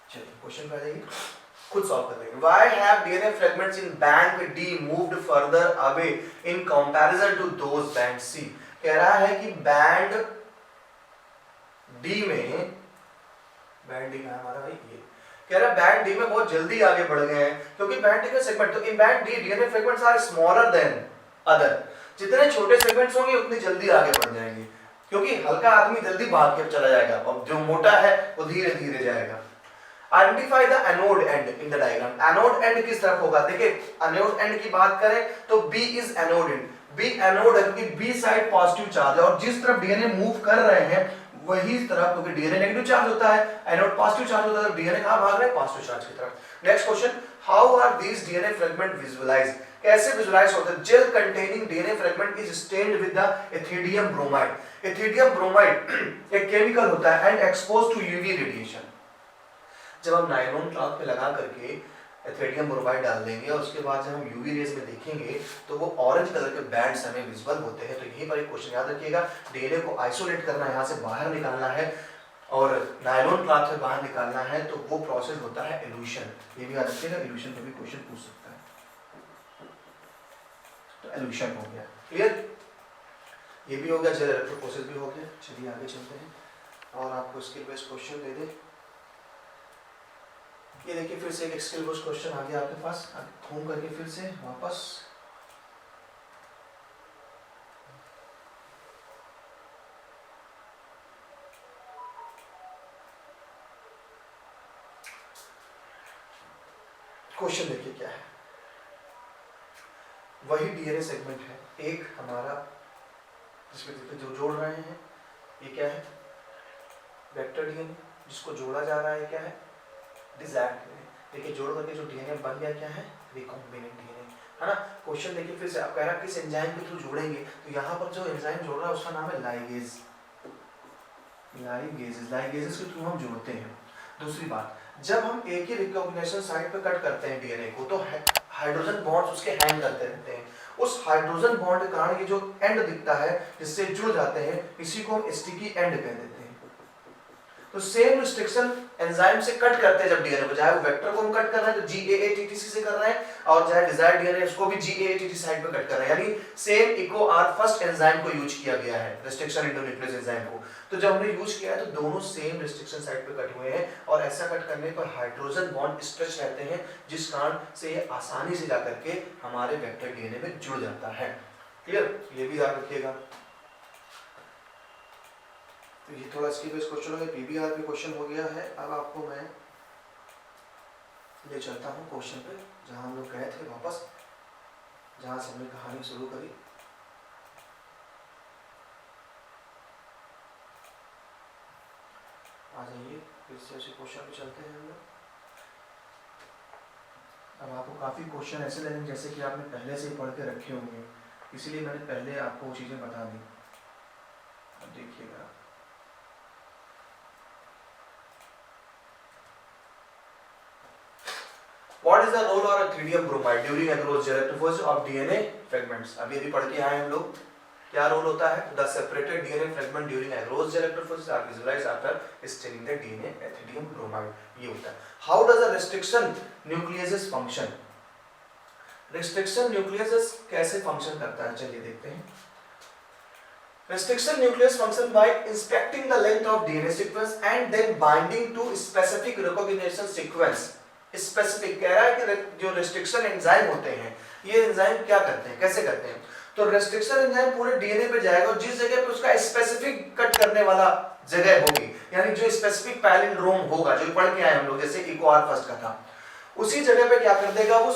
चलिए क्वेश्चन पे आ जाइए, खुद सॉल्व कर लेंगे। Why have DNA fragments in bank D moved further away in comparison to those band C? कह रहा है कि बैंड बैंड डी में हमारा भाई ये कह रहा है बैंड डी में बहुत जल्दी आगे बढ़ गए हैं क्योंकि बैंड डी के सेगमेंट, तो in band D DNA fragments are smaller than other, जितने छोटे सेगमेंट्स होंगे उतनी जल्दी आगे बढ़ जाएंगे क्योंकि हल्का आदमी जल्दी भाग के चला जाएगा और जो मोटा है वो धीरे धीरे जाएगा। Identify the anode and in the diagram. Anode and किस तरफ होगा, देखिए एनोड एंड की बात करें तो B is anode end, B anode है क्योंकि बी साइड पॉजिटिव चार्ज है और जिस तरफ डीएनए मूव कर रहे हैं वही तरफ, क्योंकि डीएनए नेगेटिव चार्ज होता है, एनोड पॉजिटिव चार्ज होता है, तो डीएनए कहां भाग रहे हैं, पॉजिटिव चार्ज की तरफ। Next question, how are these DNA fragment visualised, कैसे विजुअलाइज होते हैं। Gel containing DNA fragment is stained with the ethidium bromide. Ethidium bromide एक केमिकल होता है and exposed to UV radiation. जब हम नायलॉन क्लॉथ पे लगा करके एथिडियम ब्रोमाइड डाल देंगे और उसके बाद जब हम यूवी रेज में देखेंगे तो वो ऑरेंज कलर के बैंड्स हमें विजिबल होते हैं। तो यहीं पर एक क्वेश्चन याद रखिएगा, डीएनए को आइसोलेट करना है, यहाँ से बाहर निकालना है और नायलॉन क्लॉथ से बाहर निकालना है, तो वो प्रोसेस होता है इल्यूशन। ये भी याद रखिएगा, इल्यूशन पे भी क्वेश्चन पूछ सकता है। तो इल्यूशन हो गया, क्लियर, ये भी हो गया, जेल इलेक्ट्रोफोरेसिस भी हो गया। चलिए आगे चलते हैं और आपको स्किल बेस्ड क्वेश्चन दे दे। ये देखिए फिर से एक स्किल बेस्ड क्वेश्चन आ गया आपके पास, घूम करके फिर से वापस। क्वेश्चन देखिए क्या है, वही डीएनए सेगमेंट है, एक हमारा जिसमें जो जोड़ रहे हैं, ये क्या है, वेक्टर डीएनए, जिसको जोड़ा जा रहा है क्या है, डिजायर्ड डीएनए। देखिए जोड़ करके जो डीएनए बन गया क्या है, रिकॉम्बिनेंट डीएनए, है ना। क्वेश्चन देखिए फिर से, आप कह रहा है किस एंजाइम के थ्रू जोड़ेंगे, तो यहाँ पर जो एंजाइम जोड़ रहा है उसका नाम है लाइगेज। लाइगेजेस के थ्रू हम जोड़ते हैं। दूसरी बात, जब हम एक ही रिकॉग्निशन साइट पे कट करते हैं डीएनए को, तो हाइड्रोजन बॉन्ड्स उसके हैंग करते रहते हैं। उस हाइड्रोजन बॉन्ड के कारण ये जो एंड दिखता है जिससे जुड़ जाते हैं, इसी को हम स्टिकी एंड कह देते हैं। तो सेम रिस्ट्रिक्शन एंजाइम से कट करते हैं जब डीएनए को, चाहे वो वेक्टर को हम कट कर रहे हैं तो GAATTC से कर रहे हैं, और चाहे डिजायर्ड डीएनए उसको भी GAATT साइट पे कट कर रहे हैं, यानी सेम इकोआर फर्स्ट एंजाइम को यूज किया गया है, रिस्ट्रिक्शन एंडोन्यूक्लियस एंजाइम को। तो जब हमने यूज किया है तो दोनों सेम रिस्ट्रिक्शन साइट पे कट हुए हैं, और ऐसा कट करने पर हाइड्रोजन बॉन्ड स्ट्रेच रहते हैं, जिस कारण से ये आसानी से जाकर के हमारे वेक्टर डीएनए में जुड़ जाता है। क्लियर, ये भी याद रखिएगा। तो ये थोड़ा स्किल बेस्ड क्वेश्चन हो गया, पीबीआर पे क्वेश्चन हो गया है। अब आपको मैं ले चलता हूँ क्वेश्चन पे, जहाँ हम लोग गए थे वापस, जहाँ से हमने कहानी शुरू करी। आ जाइए फिर से उसी क्वेश्चन पे चलते हैं हम लोग। अब आपको काफ़ी क्वेश्चन ऐसे लगेंगे जैसे कि आपने पहले से ही पढ़ के रखे होंगे, इसीलिए मैंने पहले आपको वो चीज़ें बता दी। अब देखिएगा, What is the role of ethidium bromide during agarose electrophoresis of DNA fragments? अभी पढ़ के आए हम लोग, क्या रोल होता है। The separated DNA fragment during agarose electrophoresis are visualized after staining the DNA ethidium bromide, ये होता है। How does the restriction nucleases function? Restriction nucleases कैसे function करता है, चलिए देखते हैं। Restriction nucleus function by inspecting the length of DNA sequence and then binding to specific recognition sequence। Specific कह रहा है कि जो रेस्ट्रिक्शन एंजाइम होते हैं, ये एंजाइम क्या करते हैं, कैसे करते हैं। तो रेस्ट्रिक्शन एंजाइम पूरे डीएनए पे जाएगा और जिस जगह पे उसका स्पेसिफिक कट करने वाला जगह होगी, यानी जो स्पेसिफिक पैलिंड्रोम होगा, जो पढ़ के आए हम लोग, जैसे इकोआर फर्स्ट का था, उसी जगह पे क्या कर देगा वो,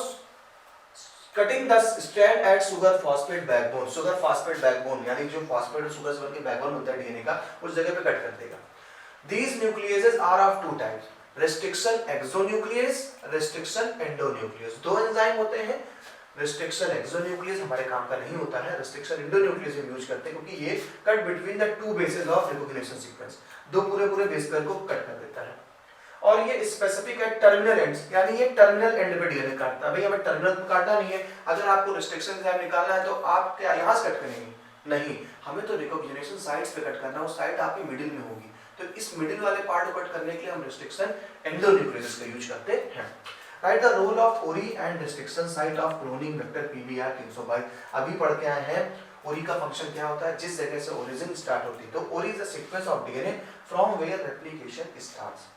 cutting the strand at sugar phosphate backbone. Sugar phosphate backbone यानी जो फॉस्फेट और सुगर से बनके बैकबोन होता है डीएनए का, उस जगह पे कट कर देगा। These nucleases are of two types, restriction exonuclease, restriction endonuclease। दो एंजाइम होते हैं। restriction exonuclease हमारे काम का नहीं होता है, restriction endonuclease हम यूज करते हैं क्योंकि ये cut between the two bases of recognition sequence, दो पूरे बेस पेयर को कट कर देता है। और ये स्पेसिफिक है टर्मिनल एंड्स, यानी ये टर्मिनल एंड पे डीएनए काटता है। भाई हमें टर्मिनल पे काटना नहीं है, अगर आपको रिस्ट्रिक्शन एंजाइम निकालना है तो आप क्या यहाँ से कट करेंगे, नहीं, हमें तो रिकॉग्निशन साइट्स पे कट करना है, वो साइट आपकी मिडिल में होगी, तो इस मिडिल वाले पार्ट को कट करने के लिए हम रिस्ट्रिक्शन एंडोन्यूक्लियस का यूज करते हैं। राइट द रोल ऑफ ओरी and restriction site of cloning vector PBR 322। अभी पढ़ के आए हैं ओरी का फंक्शन क्या होता है, जिस जगह से ओरिजिन स्टार्ट होती है। तो ori is the sequence of DNA from where replication starts.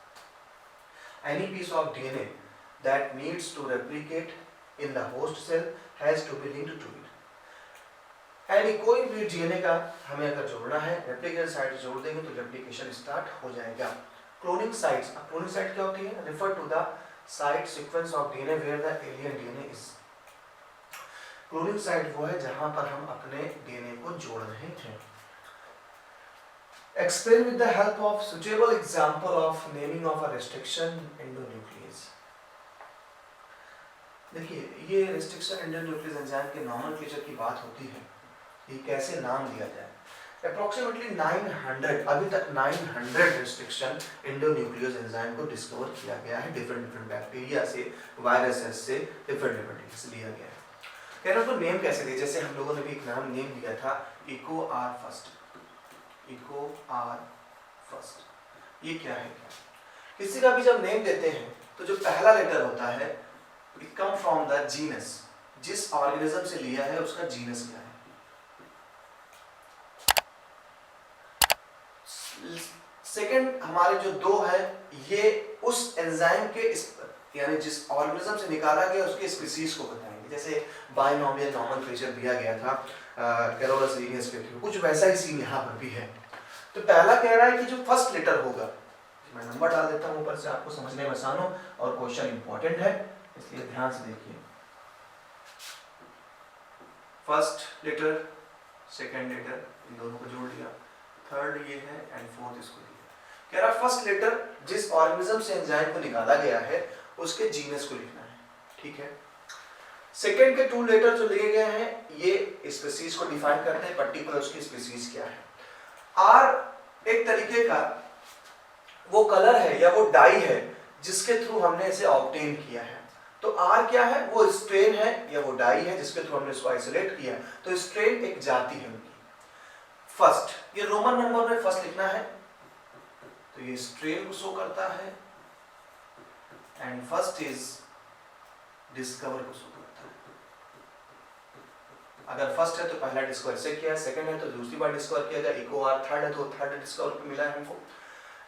Any piece of DNA that needs to replicate in the host cell has to be linked to it. यानी कोई भी डीएनए का हमें अगर जोड़ना है, रेप्लिकेशन साइट जोड़ देंगे तो रेप्लिकेशन स्टार्ट हो जाएगा। क्लोनिंग साइट्स, अब क्लोनिंग साइट क्या होती है? Refer to the site sequence of DNA where the alien DNA is. Cloning site वो है जहां पर हम अपने डीएनए को जोड़ रहे हैं। Explain with the help of suitable example of naming of a restriction endonuclease। देखिए, ये restriction endonuclease एंजाइम के नॉमेनक्लेचर की बात होती है, ये कैसे नाम दिया जाए। Approximately 900, अभी तक 900 restriction endonuclease एंजाइम को डिस्कवर किया गया है, डिफरेंट बैक्टीरिया से, वायरसेस से, डिफरेंट से लिया गया है। कह रहे हैं नेम कैसे दिए? जैसे हम लोगों ने भी एक नाम नेम दिया था, Eco R first. Eco R first, ये क्या है? किसी का भी जब नेम देते हैं तो जो पहला लेटर होता है, it come from the genus, जिस ऑर्गेनिज्म से लिया है उसका जीनस क्या है। सेकंड हमारे जो दो है, ये उस एंजाइम के यानी जिस ऑर्गेनिज्म से निकाला गया उसके स्पीसीज को बताएंगे। जैसे बायनोमियल नॉमेनक्लेचर दिया गया था कैरोलस लीनियस के थ्रू, कुछ वैसा ही सीन यहाँ पर भी है। तो पहला कह रहा है कि जो फर्स्ट लेटर होगा, मैं नंबर डाल देता हूँ ऊपर से आपको समझने में आसान हो, और क्वेश्चन इंपॉर्टेंट है इसलिए ध्यान से देखिए। फर्स्ट लेटर, सेकंड लेटर, इन दोनों को जोड़ लिया, थर्ड ये है एंड फोर्थ इसको दिया। कह रहा फर्स्ट लेटर जिस ऑर्गेनिज्म से एंजाइम को निकाला गया है उसके जीनस को लिखना है, ठीक है। सेकेंड के टू लेटर जो लिए गए हैं ये स्पीसीज को डिफाइन करते हैं, पर्टिकुलर उसकी स्पीसीज क्या है। आर एक तरीके का वो कलर है या वो डाई है जिसके थ्रू हमने इसे ऑब्टेन किया है। तो आर क्या है? वो स्ट्रेन है या वो डाई है जिसके थ्रू हमने इसको आइसोलेट किया है। तो स्ट्रेन एक जाति है उनकी। फर्स्ट, ये रोमन नंबर में फर्स्ट लिखना है, तो ये स्ट्रेन को शो करता है, एंड फर्स्ट इज डिस्कवर को शो करता है। अगर फर्स्ट है तो पहला डिस्कवर से किया, सेकंड है तो दूसरी बार डिस्कवर किया गया, इको आर थर्ड है तो थर्ड डिस्कवर पे मिला है हमको,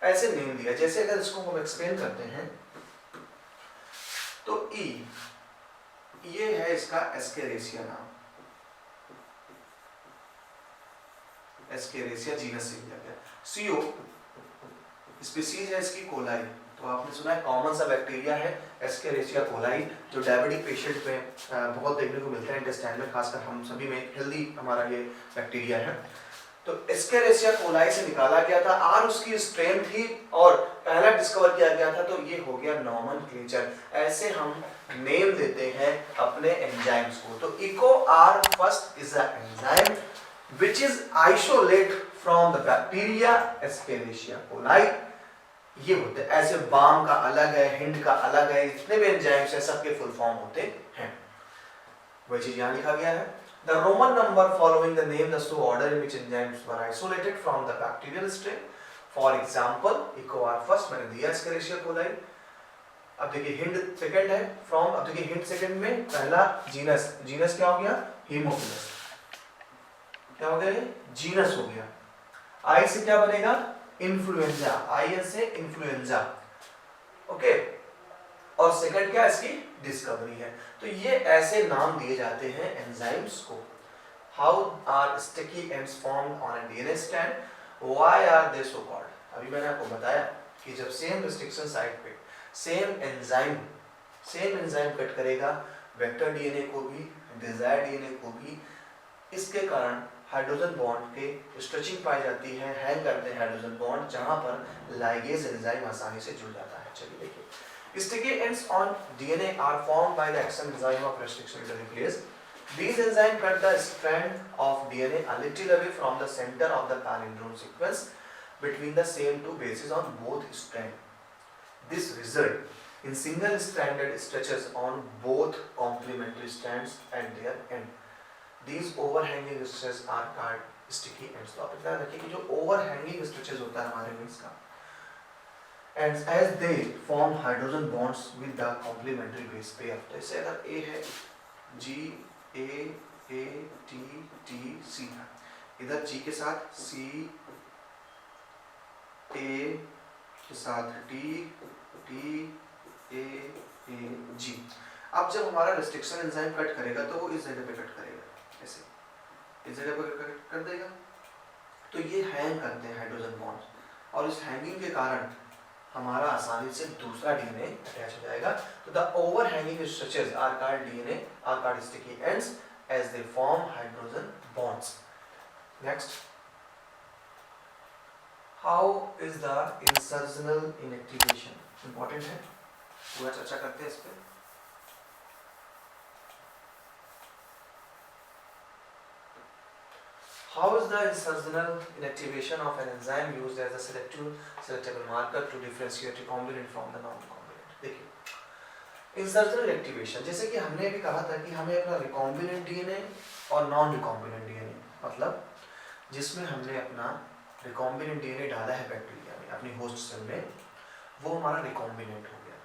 ऐसे नेम दिया। जैसे अगर इसको हम एक्सप्लेन करते हैं तो ई, ये है इसका एस्केरेसिया नाम, एस्केरेसिया जीनस से लिया गया। सीओ स्पीसीज है इसकी कोलाई, तो आपने सुना है कॉमन सा बैक्टीरिया है एस्केरेसिया कोलाई, जो डायबिटिक पेशेंट में बहुत देखने को मिलता है इंटेस्टाइन में, खासकर हम सभी में हेल्दी हमारा ये बैक्टीरिया है। तो एस्केरेसिया कोलाई से निकाला गया था, आर उसकी स्ट्रेन थी और पहला डिस्कवर किया गया था, तो ये हो गया नॉमेनक्लेचर। ऐसे हम नेम देते हैं अपने एंजाइम्स को। तो Eco R first is a enzyme which is isolate from the bacteria Escherichia coli. ये होते हैं, ऐसे बाम का अलग है, हिंड का अलग है, जितने भी एंजाइम्स हैं सबके फुल फॉर्म होते हैं। वही चीज यहाँ लिखा गया है। The Roman number following the name thus to order in which enzymes were isolated from the bacterial strain. For example, Eco R first मैंने दिया Escherichia coli। अब देखिए हिंड सेकंड है फ्रॉम, अब देखिए हिंड सेकंड में पहला जीनस, जीनस क्या हो गया? हीमोफिलस। क्या हो गया? जीनस हो गया। आई से क्या बनेगा? इन्फ्लुएंजा, आई से इन्फ्लुएंजा, ओके। और सेकंड क्या इसकी? डिस्कवरी है। तो ये ऐसे नाम दिए जाते हैं एंजाइम्स को। How are sticky ends formed on a DNA strand, why are they so called? अभी मैंने आपको बताया कि जब सेम रिस्ट्रिक्शन साइट पे सेम एंजाइम कट करेगा वेक्टर डीएनए को भी, डिजायर डीएनए को भी, इसके कारण हाइड्रोजन बॉन्ड के स्ट्रेचिंग पाई जाती है, हैंग करते हैं हाइड्रोजन बॉन्ड, जहां पर लाइगेज एंजाइम आसानी से जुड़ जाता है। चलिए देखिए, sticky ends on DNA are formed by the action enzyme of restriction endonuclease. These enzymes cut the strand of DNA a little away from the center of the palindrome sequence between the same two bases on both strands. This result in single-stranded stretches on both complementary strands at their end. These overhanging stretches are called sticky ends. तो आप ध्यान रखिए कि जो overhanging stretches होता है हमारे में इसका, and as they form hydrogen bonds with the complementary base pair. तो इसे अगर A है G A A T T C है, इधर G के साथ C, A के साथ T TAAG। अब जब हमारा रेस्ट्रिक्शन एंजाइम कट करेगा तो वो इस जगह पे कट करेगा, ऐसे इस जगह पे कट कर देगा। तो ये हैंग करते हैं हाइड्रोजन बॉन्ड्स, और इस हैंगिंग के कारण हमारा आसानी से दूसरा डीएनए अटैच हो जाएगा। तो the overhanging stretches are called DNA are called sticky ends as they form hydrogen bonds. Next, how is the insertional inactivation? Important है, पूरा चर्चा करते हैं इस पे। How is the insertional inactivation of an enzyme used as a selectable marker to differentiate recombinant from the non-recombinant? देखिए, इंसर्शनल इनएक्टिवेशन, जैसे कि हमने अभी कहा था कि हमें अपना रिकॉम्बिनेंट डीएनए और नॉन रिकॉम्बिनेंट डीएनए, मतलब जिसमें हमने अपना रिकॉम्बिनेंट डीएनए डाला है बैक्टीरिया में, अपनी होस्ट सेल में, वो हमारा रिकॉम्बिनेंट हो गया,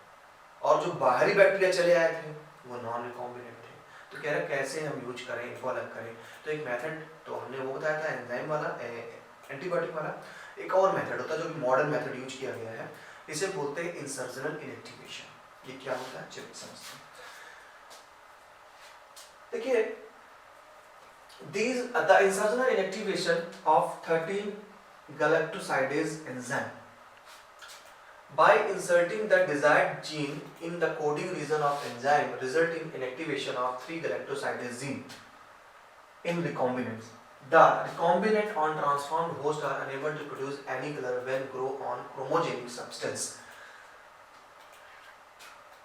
और जो बाहरी बैक्टीरिया चले आए थे वो नॉन रिकॉम्बिनेंट थे। तो कह रहे कैसे हम यूज करें, इनको अलग करें। तो एक मेथड तो हमने वो बताया था एंजाइम वाला, एंटीबायोटिक वाला। एक और मेथड होता है जो कि मॉडर्न मेथड यूज किया गया है, इसे बोलते हैं इंसर्शनल इनएक्टिवेशन। ये क्या होता है चलिए समझते हैं। देखिए, the insertional inactivation of 13 galactosidase enzyme by inserting the desired gene in the coding region of enzyme result in inactivation of 3 galactosidase gene in recombinants. The recombinant on transformed host are unable to produce any color when grow on chromogenic substance.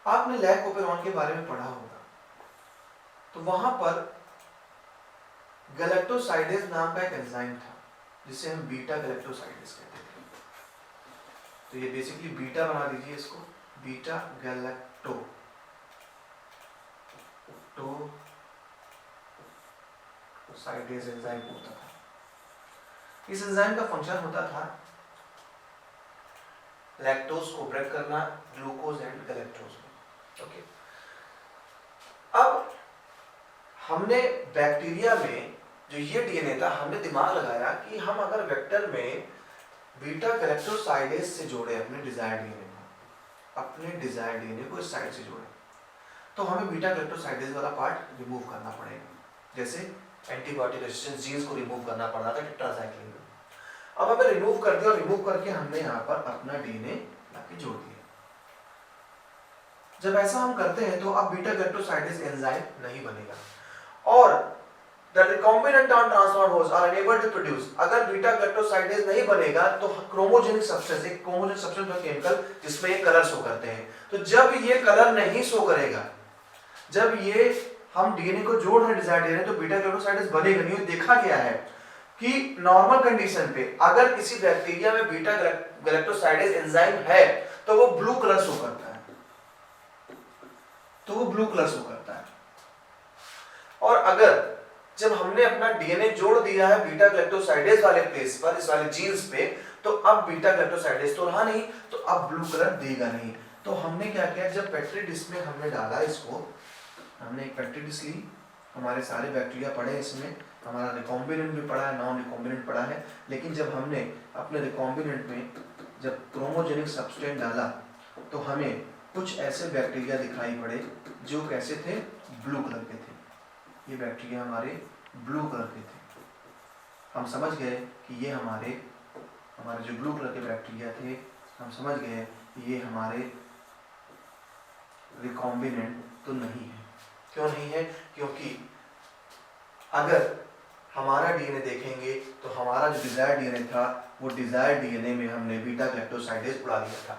आपने लैकोपेरॉन के बारे में पढ़ा होगा, तो वहां पर गैलेक्टोसाइडेज नाम का एक एंजाइम था जिसे हम बीटा गैलेक्टोसाइडेज कहते थे। तो ये बेसिकली बीटा बना दीजिए इसको, बीटा गैलेक्टोसाइडेज एंजाइम होता था। इस एंजाइम का फंक्शन होता था लैक्टोज को ब्रेक करना ग्लूकोज एंड गैलेक्टोज में। ओके, अब हमने बैक्टीरिया में जो ये डीएनए था, हमने दिमाग लगाया कि हम अगर वेक्टर में बीटा गैलेक्टोसाइडेज से जोड़े अपने डिजायर्ड डीएनए को इस साइड से जोड़े, तो हमें बीटा गैलेक्टोसाइडेज वाला पार्ट रिमूव करना पड़ेगा, जैसे एंटीबायोटिक रेजिस्टेंस जीन्स को रिमूव करना पड़ रहा था टेट्रासाइक्लिन में। अब हमें रिमूव कर दिया, और रिमूव करके हमने यहाँ पर अपना डीएनए लाके जोड़ दिया। जब ऐसा हम करते हैं तो अब बीटा गैलेक्टोसाइडेज एंजाइम नहीं बनेगा, और the recombinant on transformed host are unable to produce। अगर बीटा गैलेक्टोसाइडेज नहीं बनेगा तो क्रोमोजेनिक सब्सटेंस, एक क्रोमोजेनिक सब्सटेंस है केमिकल जिसमें ये कलर शो करते हैं। तो जब ये कलर नहीं शो करेगा, जब ये हम डीएनए को जोड़ रहे डिजायर्ड डीएनए, तो बीटा गैलेक्टोसाइडेज बनेगा नहीं। देखा गया है कि नॉर्मल कंडीशन पे अगर किसी बैक्टीरिया में बीटा गैलेक्टोसाइडेज एंजाइम है तो वो ब्लू कलर शो करता है, और अगर जब हमने अपना डीएनए जोड़ दिया है बीटा गैलेक्टोसाइडेज वाले प्लेस पर, इस वाले जीन्स पे, तो अब बीटा गैलेक्टोसाइडेज तो रहा नहीं, तो अब ब्लू कलर देगा नहीं। तो हमने क्या किया, जब पेट्री डिश में हमने डाला इसको, हमने एक पेट्री डिश ली, हमारे सारे बैक्टीरिया पड़े इसमें, हमारा रिकॉम्बिनेंट भी पड़ा है, नॉन रिकॉम्बिनेंट पड़ा है, लेकिन जब हमने अपने रिकॉम्बिनेंट में जब क्रोमोजेनिक सब्सटेंस डाला तो हमें कुछ ऐसे बैक्टीरिया दिखाई पड़े जो कैसे थे, ब्लू कलर के थे। ये बैक्टीरिया हमारे ब्लू कलर के थे। हम समझ गए कि ये हमारे जो ब्लू कलर के बैक्टीरिया थे, हम समझ गए कि ये हमारे रिकॉम्बिनेंट तो नहीं है। क्यों नहीं है? क्योंकि अगर हमारा डीएनए देखेंगे तो हमारा जो डिजायर्ड डीएनए था, वो डिजायर्ड डीएनए में हमने बीटा गैलेक्टोसाइडेज उड़ा दिया था,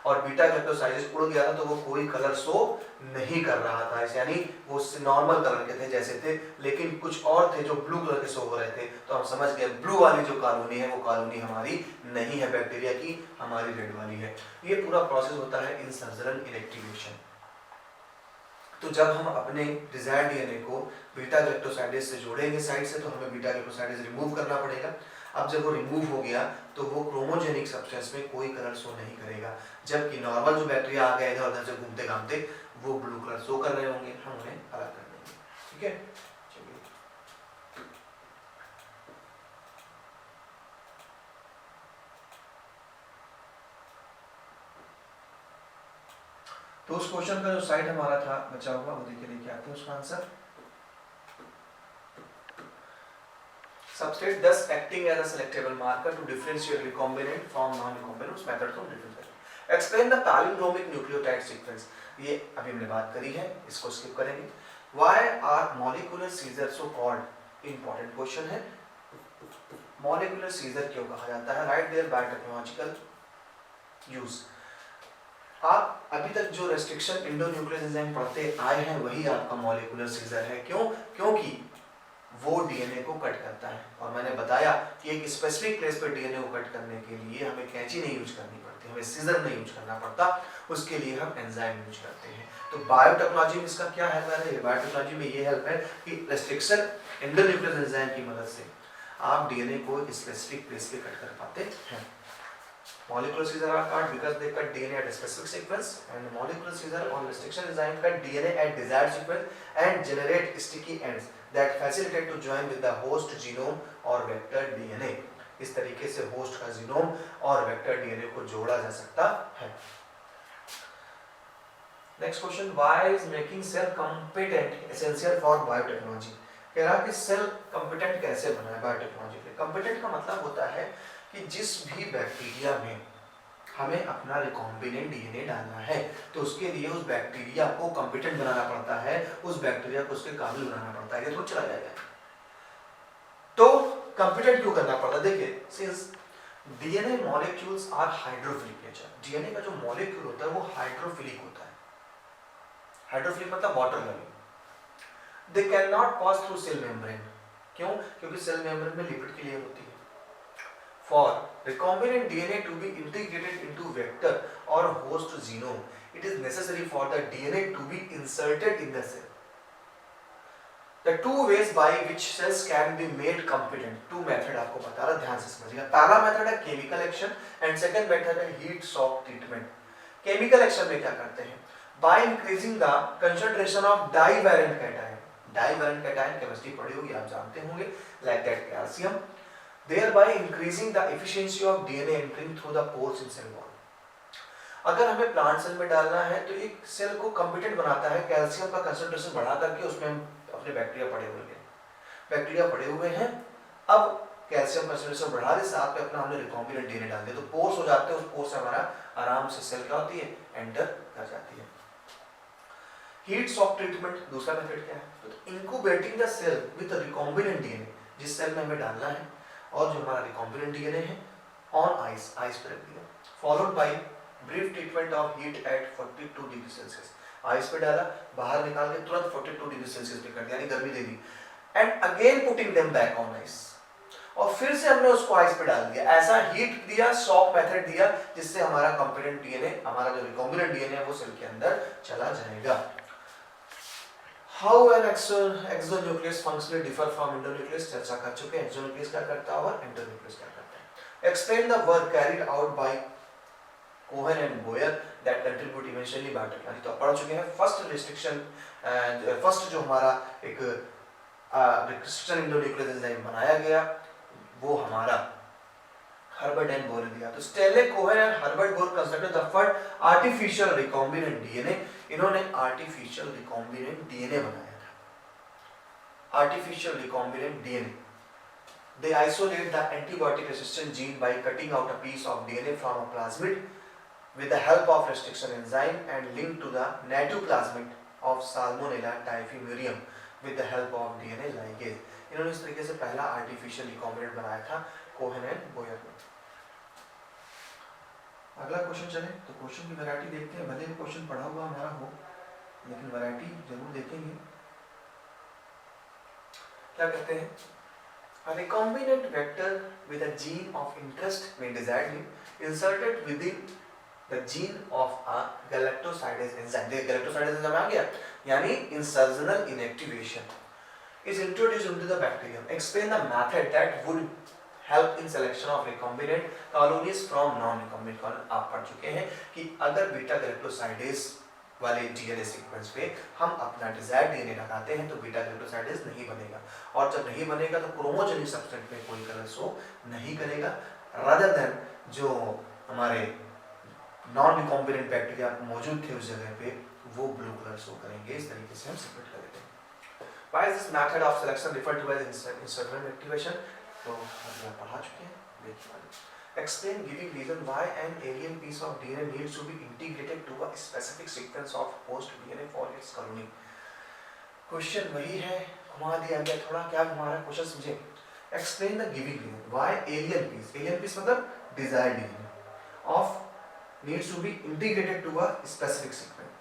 और बीटा गैलेक्टोसाइडेज उड़ गया था तो वो कोई कलर शो नहीं कर रहा था, यानी वो नॉर्मल कलर के थे जैसे थे, लेकिन कुछ और थे जो ब्लू कलर के शो हो रहे थे। तो हम समझ गए ब्लू वाली जो कॉलोनी है वो कॉलोनी हमारी नहीं है बैक्टीरिया की, हमारी रेड वाली है। ये पूरा प्रोसेस होता है इंसर्शनल इनएक्टिवेशन। तो जब हम अपने डिजायर्ड डीएनए को बीटा गैलेक्टोसाइडेज से जोड़ेंगे साइड से, तो हमें बीटा गैलेक्टोसाइडेज रिमूव करना पड़ेगा। अब जब वो रिमूव हो गया तो वो क्रोमोजेनिक सब्सटेंस में कोई कलर शो नहीं करेगा, जबकि नॉर्मल जो बैक्टीरिया आ गए इधर उधर से घूमते घामते वो ब्लू कलर शो कर रहे होंगे, हम उन्हें अलग कर देंगे। ठीक है, चलिए तो उस क्वेश्चन का जो साइड हमारा था बचा हुआ वो देखिए लेके आते हैं उसका answer. Substrate thus acting as a selectable marker to differentiate recombinant from non-recombinant, उस मेथड को डिफरेंस करें। Explain the palindromic nucleotide sequence, ये अभी हमने बात करी है, इसको स्किप करेंगे। Why are molecular seizures so called? Important question है। Molecular seizure क्यों कहा जाता है? Write their biotechnological use। आप अभी तक जो रेस्ट्रिक्शन इंडोन्यूक्लियस एंजाइम पढ़ते आए हैं वही आपका मॉलिक्यूलर सीजर है। क्यों? क्योंकि वो डीएनए को कट करता है, और मैंने बताया कि एक स्पेसिफिक प्लेस पर डीएनए को कट करने के लिए हमें कैंची नहीं यूज करनी पड़ती, हमें सीजर नहीं यूज करना पड़ता, उसके लिए हम एंजाइम यूज करते हैं। तो बायोटेक्नोलॉजी में इसका क्या हेल्प है? बायोटेक्नोलॉजी में ये हेल्प है कि रेस्ट्रिक्शन इंडोन्यूक्लियस एंजाइम की मदद से आप डीएनए को स्पेसिफिक प्लेस पे कट कर पाते हैं। Molecular scissors are cut because they cut DNA at a specific sequence, and molecular scissors or restriction enzyme cut DNA at desired sequence and generate sticky ends that facilitate to join with the host genome or vector DNA। इस तरीके से होस्ट का जीनोम और वेक्टर डीएनए को जोड़ा जा सकता है। Next question, why is making cell competent essential for biotechnology? कह रहा कि सेल कॉम्पिटेंट कैसे बना है बायोटेक्नोलॉजी के लिए। कॉम्पिटेंट का मतलब होता है कि जिस भी बैक्टीरिया में हमें अपना रिकॉम्बिनेंट डीएनए डालना है तो उसके लिए उस बैक्टीरिया को कॉम्पिटेंट बनाना पड़ता है, उस बैक्टीरिया को उसके काबिल बनाना पड़ता है, ये तो चला जाएगा। तो कॉम्पिटेंट क्यों करना पड़ता है? देखिए, since DNA molecules are hydrophilic nature, DNA का जो मॉलिक्यूल होता है वो हाइड्रोफिलिक होता है। हाइड्रोफिलिक मतलब water loving. They can not pass through cell membrane. क्यों? क्योंकि सेल मेम्ब्रेन में लिपिड की लेयर होती है। For recombinant DNA to be integrated into vector or host genome, it is necessary for the DNA to be inserted in the cell. The two ways by which cells can be made competent, two method आपको बता रहा, ध्यान से समझिएगा। पहला मेथड है chemical action and second method है heat shock treatment. Chemical action में क्या करते हैं? By increasing the concentration of divalent cation, divalent cation chemistry पढ़ी होगी, आप जानते होंगे, like that calcium, thereby increasing the efficiency of DNA entering through the pores in cell wall। अगर हमें प्लांट सेल में डालना है तो एक सेल को कॉम्पिटेंट बनाता है, कैल्शियम का कंसंट्रेशन बढ़ा करके उसमें अपने बैक्टीरिया पड़े हुए हैं, अब कैल्शियम कंसंट्रेशन बढ़ा दे, साथ में अपना हमने रिकॉम्बिनेंट डीएनए डाल दिया तो पोर्स हो जाते हैं, उस पोर्स से हमारा आराम से सेल क्या होती है, एंटर कर जाती है। हीट शॉक ट्रीटमेंट दूसरा मेथड क्या है? तो incubating the cell with recombinant DNA, जिस सेल में हमें डालना है और जो हमारा रिकॉम्बिनेंट डीएनए है, ऑन आइस पे रख दिया, followed by brief treatment of heat at 42 degree Celsius. Ice पे डाला, बाहर निकाल के तुरंत 42 डिग्री सेल्सियस पे कर दिया, यानी गर्मी दे दी, and again putting them back on ice, और फिर से हमने उसको आइस पे डाल दिया। ऐसा हीट दिया, शॉक मेथड दिया, जिससे हमारा कॉम्पिटेंट डीएनए, हमारा जो रिकॉम्बिनेंट डीएनए है वो सेल के अंदर चला जाएगा। How an exonucleus functionally differ from endonucleus चर्चा कर चुके हैं। exonucleus क्या करता है और endonucleus क्या करता है। Explain the work carried out by Cohen and Boyer that contribute eventually biotechnology, तो पढ़ चुके हैं। फर्स्ट रिस्ट्रिक्शन, फर्स्ट जो हमारा एक रिस्ट्रिक्शन इंडोन्यूक्लियस एंजाइम बनाया गया वो हमारा हर्बर्ट एंड बोर ने दिया। तो Stanley Cohen and Herbert Boyer constructed the first artificial recombinant DNA, इन्होंने आर्टिफिशियल रिकॉम्बिनेंट डीएनए बनाया था। Artificial recombinant DNA, they isolate the antibiotic resistant gene by cutting out a piece of DNA from a plasmid with the help of restriction enzyme and linked to the native plasmid of Salmonella typhimurium with the help of DNA ligase। इन्होंने इस तरीके से पहला आर्टिफिशियल रिकॉम्बिनेंट बनाया था कोहेन एंड बोयर ने। अगला क्वेश्चन चले तो क्वेश्चन की वैरायटी देखते हैं, भले ही क्वेश्चन पढ़ा हुआ हमारा हो लेकिन वैरायटी जरूर देखेंगे। क्या कहते हैं? A recombinant vector with a gene of interest may desiredly inserted within the gene of a galactosidase enzyme। देखिए galactosidase enzyme आ गया, यानी insertional inactivation is introduced into the bacterium। Explain the method that would help in selection of recombinant colonies from non-recombinant colony। आप पढ़ चुके हैं कि अगर बीटा गैलेक्टोसाइडेज वाले डीएनए सीक्वेंस पे हम अपना डिजायर्ड डीएनए लगाते हैं तो बीटा गैलेक्टोसाइडेज नहीं बनेगा, और जब नहीं बनेगा तो क्रोमोजेनिक सब्सटेंस में कोई कलर शो नहीं करेगा, रादर देन जो हमारे नॉन रिकॉम्बिनेंट बैक्टीरिया मौजूद थे उस जगह पे, वो ब्लू कलर शो करेंगे। इस तरीके से हम सेपरेट कर देते हैं। Why is this method of selection referred to as insertion activation? तो अभी आप पढ़ा चुके हैं, देखिए। Explain giving reason why an alien piece of DNA needs to be integrated to a specific sequence of host DNA for its cloning. Question वही है, घुमा दिया गया थोड़ा, क्या घुमा रहा है क्वेश्चन समझे। Explain the giving reason why alien piece मतलब desired DNA of needs to be integrated to a specific sequence.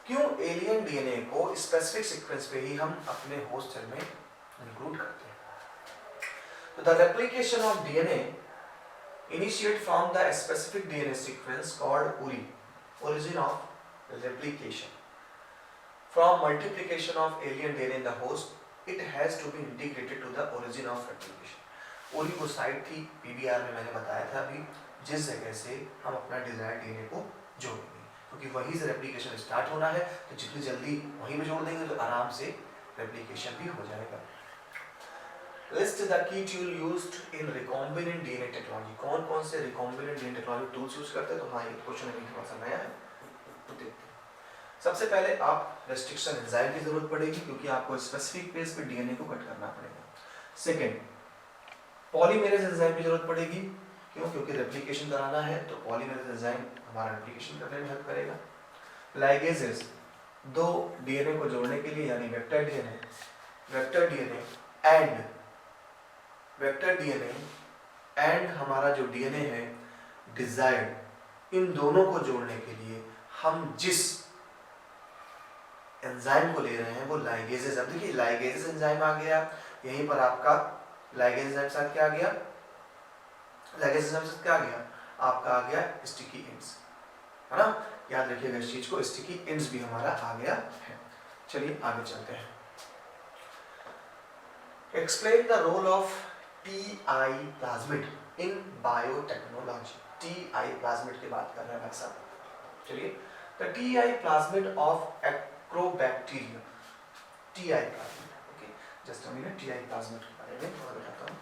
क्यों एलियन डीएनए को स्पेसिफिक सीक्वेंस पे ही हम अपने होस्ट सेल में इंक्लूड करते हैं। तो the replication of DNA initiate from the specific DNA sequence called URI, origin of replication. From multiplication of alien DNA in the host, it has to be integrated to the origin of replication. URI वो साइट थी PBR में मैंने बताया था अभी, जिस जगह से हम अपना डिजायर्ड डीएनए को जोड़ेंगे, क्योंकि वहीं से रेप्लिकेशन स्टार्ट होना है, तो जितनी जल्दी वहीं पे जोड़ देंगे तो आराम से रेप्लिकेशन भी हो जाएगा। List the key tool used in recombinant DNA technology. कौन कौन से recombinant DNA technology tools use करते हैं? तो हाँ, ये क्वेश्चन अभी थोड़ा सा नया है, तो देखते हैं। सबसे पहले आप रेस्ट्रिक्शन एंजाइम की जरूरत पड़ेगी, क्योंकि आपको स्पेसिफिक पेज पे डीएनए को कट करना पड़ेगा। सेकेंड, पॉलीमेरेज एंजाइम की जरूरत पड़ेगी, क्यों? क्योंकि रेप्लिकेशन कराना है, तो पॉलीमेरेज एंजाइम हमारा रेप्लिकेशन करने में हेल्प करेगा। लाइगेजेस, दो डीएनए को जोड़ने के लिए, यानी वेक्टर डीएनए एंड हमारा जो डीएनए है डिजायर्ड, इन दोनों को जोड़ने के लिए हम जिस एंजाइम को ले रहे हैं वो लाइगेजेस। अब देखिए लाइगेजेस एंजाइम आ गया, यहीं पर आपका लाइगेज एंजाइम साथ क्या आ गया? लाइगेज एंजाइम साथ क्या आ गया? आपका आ गया स्टिकी एंड्स, है ना? याद रखिएगा इस चीज को, स्टिकी एंड्स भी हमारा आ गया है। चलिए आगे चलते हैं। Explain the role of Ti plasmid in biotechnology. Ti plasmid की बात कर रहे हैं भाई साहब। चलिए, the Ti plasmid of agrobacterium. Ti plasmid, okay, just a minute, Ti plasmid के बारे में थोड़ा बताता हूं।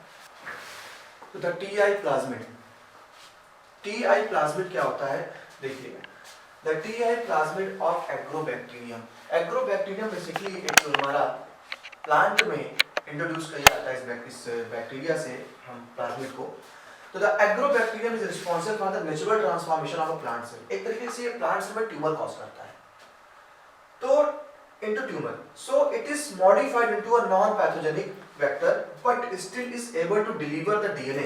तो द टीआई प्लाज्मिड क्या होता है? देखिएगा, the Ti plasmid of agrobacterium. Agrobacterium basically एक हमारा प्लांट में इंट्रोड्यूस किया जाता है इस बैक्टीरिया से हम प्लाज्मिड को। तो the agrobacterium is responsible for the natural transformation of a plant cell. एक तरीके से ये प्लांट सेल में ट्यूमर कॉज करता है, तो into tumor, so it is modified into a non-pathogenic vector but still is able to deliver the DNA.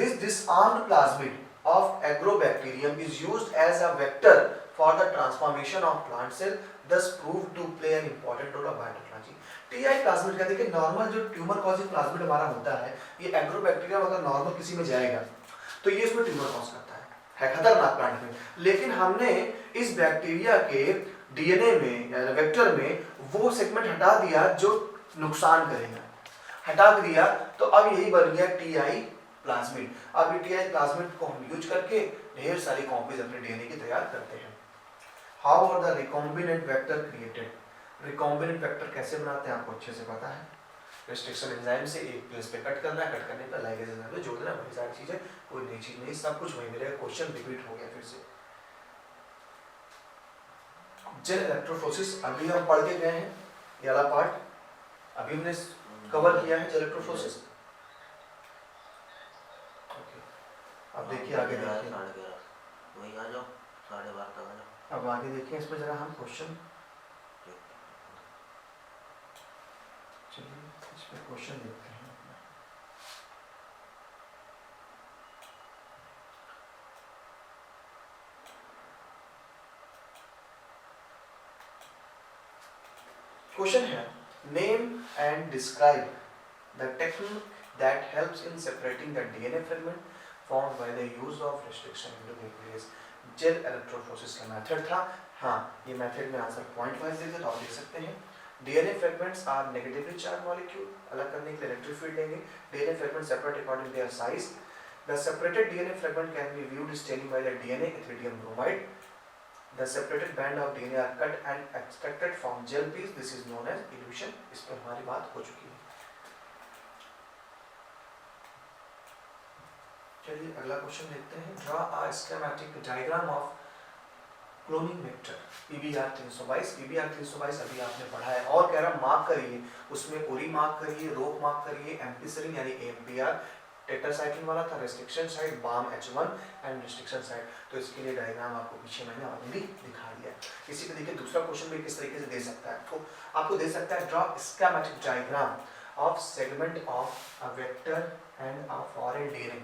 This disarmed plasmid of agrobacterium is used as a vector for the transformation of plant cell, thus proved to play an important role of biotechnology. TI plasmid का देखिए, नॉर्मल जो ट्यूमर कॉजिंग प्लाज्मिड हमारा होता है, ये एग्रोबैक्टीरियम अगर नॉर्मल किसी में जाएगा तो ये इसमें ट्यूमर कॉज करता है खतरनाक प्लांट में। लेकिन हमने इस बैक्टीरिया के डीएनए में, वेक्टर में वो सेगमेंट हटा दिया जो नुकसान करेगा, हटा दिया, तो अब यही बन गया टीआई प्लाज्मिड। अब ये टीआई प्लाज्मिड को हम यूज करके ढेर सारी कॉपीज अपने डीएनए की तैयार करते हैं। How are the recombinant vector created? Recombinant vector कैसे बनाते हैं आपको अच्छे से पता है। रेस्ट्रिक्शन एंजाइम से एक प्लेस पे कट करना है, कट करने पर लाइगेज एंजाइम में जोड़ देना, वही सारी चीजें, कोई नई चीज नहीं, सब कुछ वही मिलेगा। क्वेश्चन रिपीट हो गया फिर से। जेल इलेक्ट्रोफोरेसिस अभी हम पढ़ के गए हैं, ये वाला पार्ट अभी हमने कवर किया है, जेल इलेक्ट्रोफोरेसिस। अब देखिए आगे देखिए, वही आ जाओ 12:30 तक आ जाओ। अब आगे देखिए इसमें जरा हम क्वेश्चन, चलिए इसमें क्वेश्चन देखते हैं। क्वेश्चन है, name and describe the technique that helps in separating the DNA fragment formed by the use of restriction into nucleus। Gel electrophoresis का मेथड था। हाँ, ये मेथड में आंसर पॉइंट वाइज देते तो आप देख सकते हैं। DNA fragments are negatively charged molecule, अलग करने के लिए इलेक्ट्रिक फील्ड देंगे। DNA fragments separate according to their size. The separated DNA fragment can be viewed staining by the DNA ethidium bromide. The separated band of DNA are cut and extracted from gel piece. This is known as elution। इस पर हमारी बात हो चुकी है। चलिए अगला क्वेश्चन देखते हैं। Draw a schematic diagram of cloning vector PBR 322। PBR 322 अभी आपने पढ़ा है और कह रहा मार्क करिए, उसमें ओरी मार्क करिए, रोक मार्क करिए, एम्पिसिलिन यानी AMPR, टेट्रासाइक्लिन वाला था, restriction site Bam H1 and restriction site. तो इसके लिए डायग्राम आपको पीछे मैंने ऑलरेडी दिखा दिया। इसी को देखिए दूसरा क्वेश्चन भी किस तरीके से दे सकता है, आपको दे सकता है draw schematic diagram of segment of a vector and a foreign DNA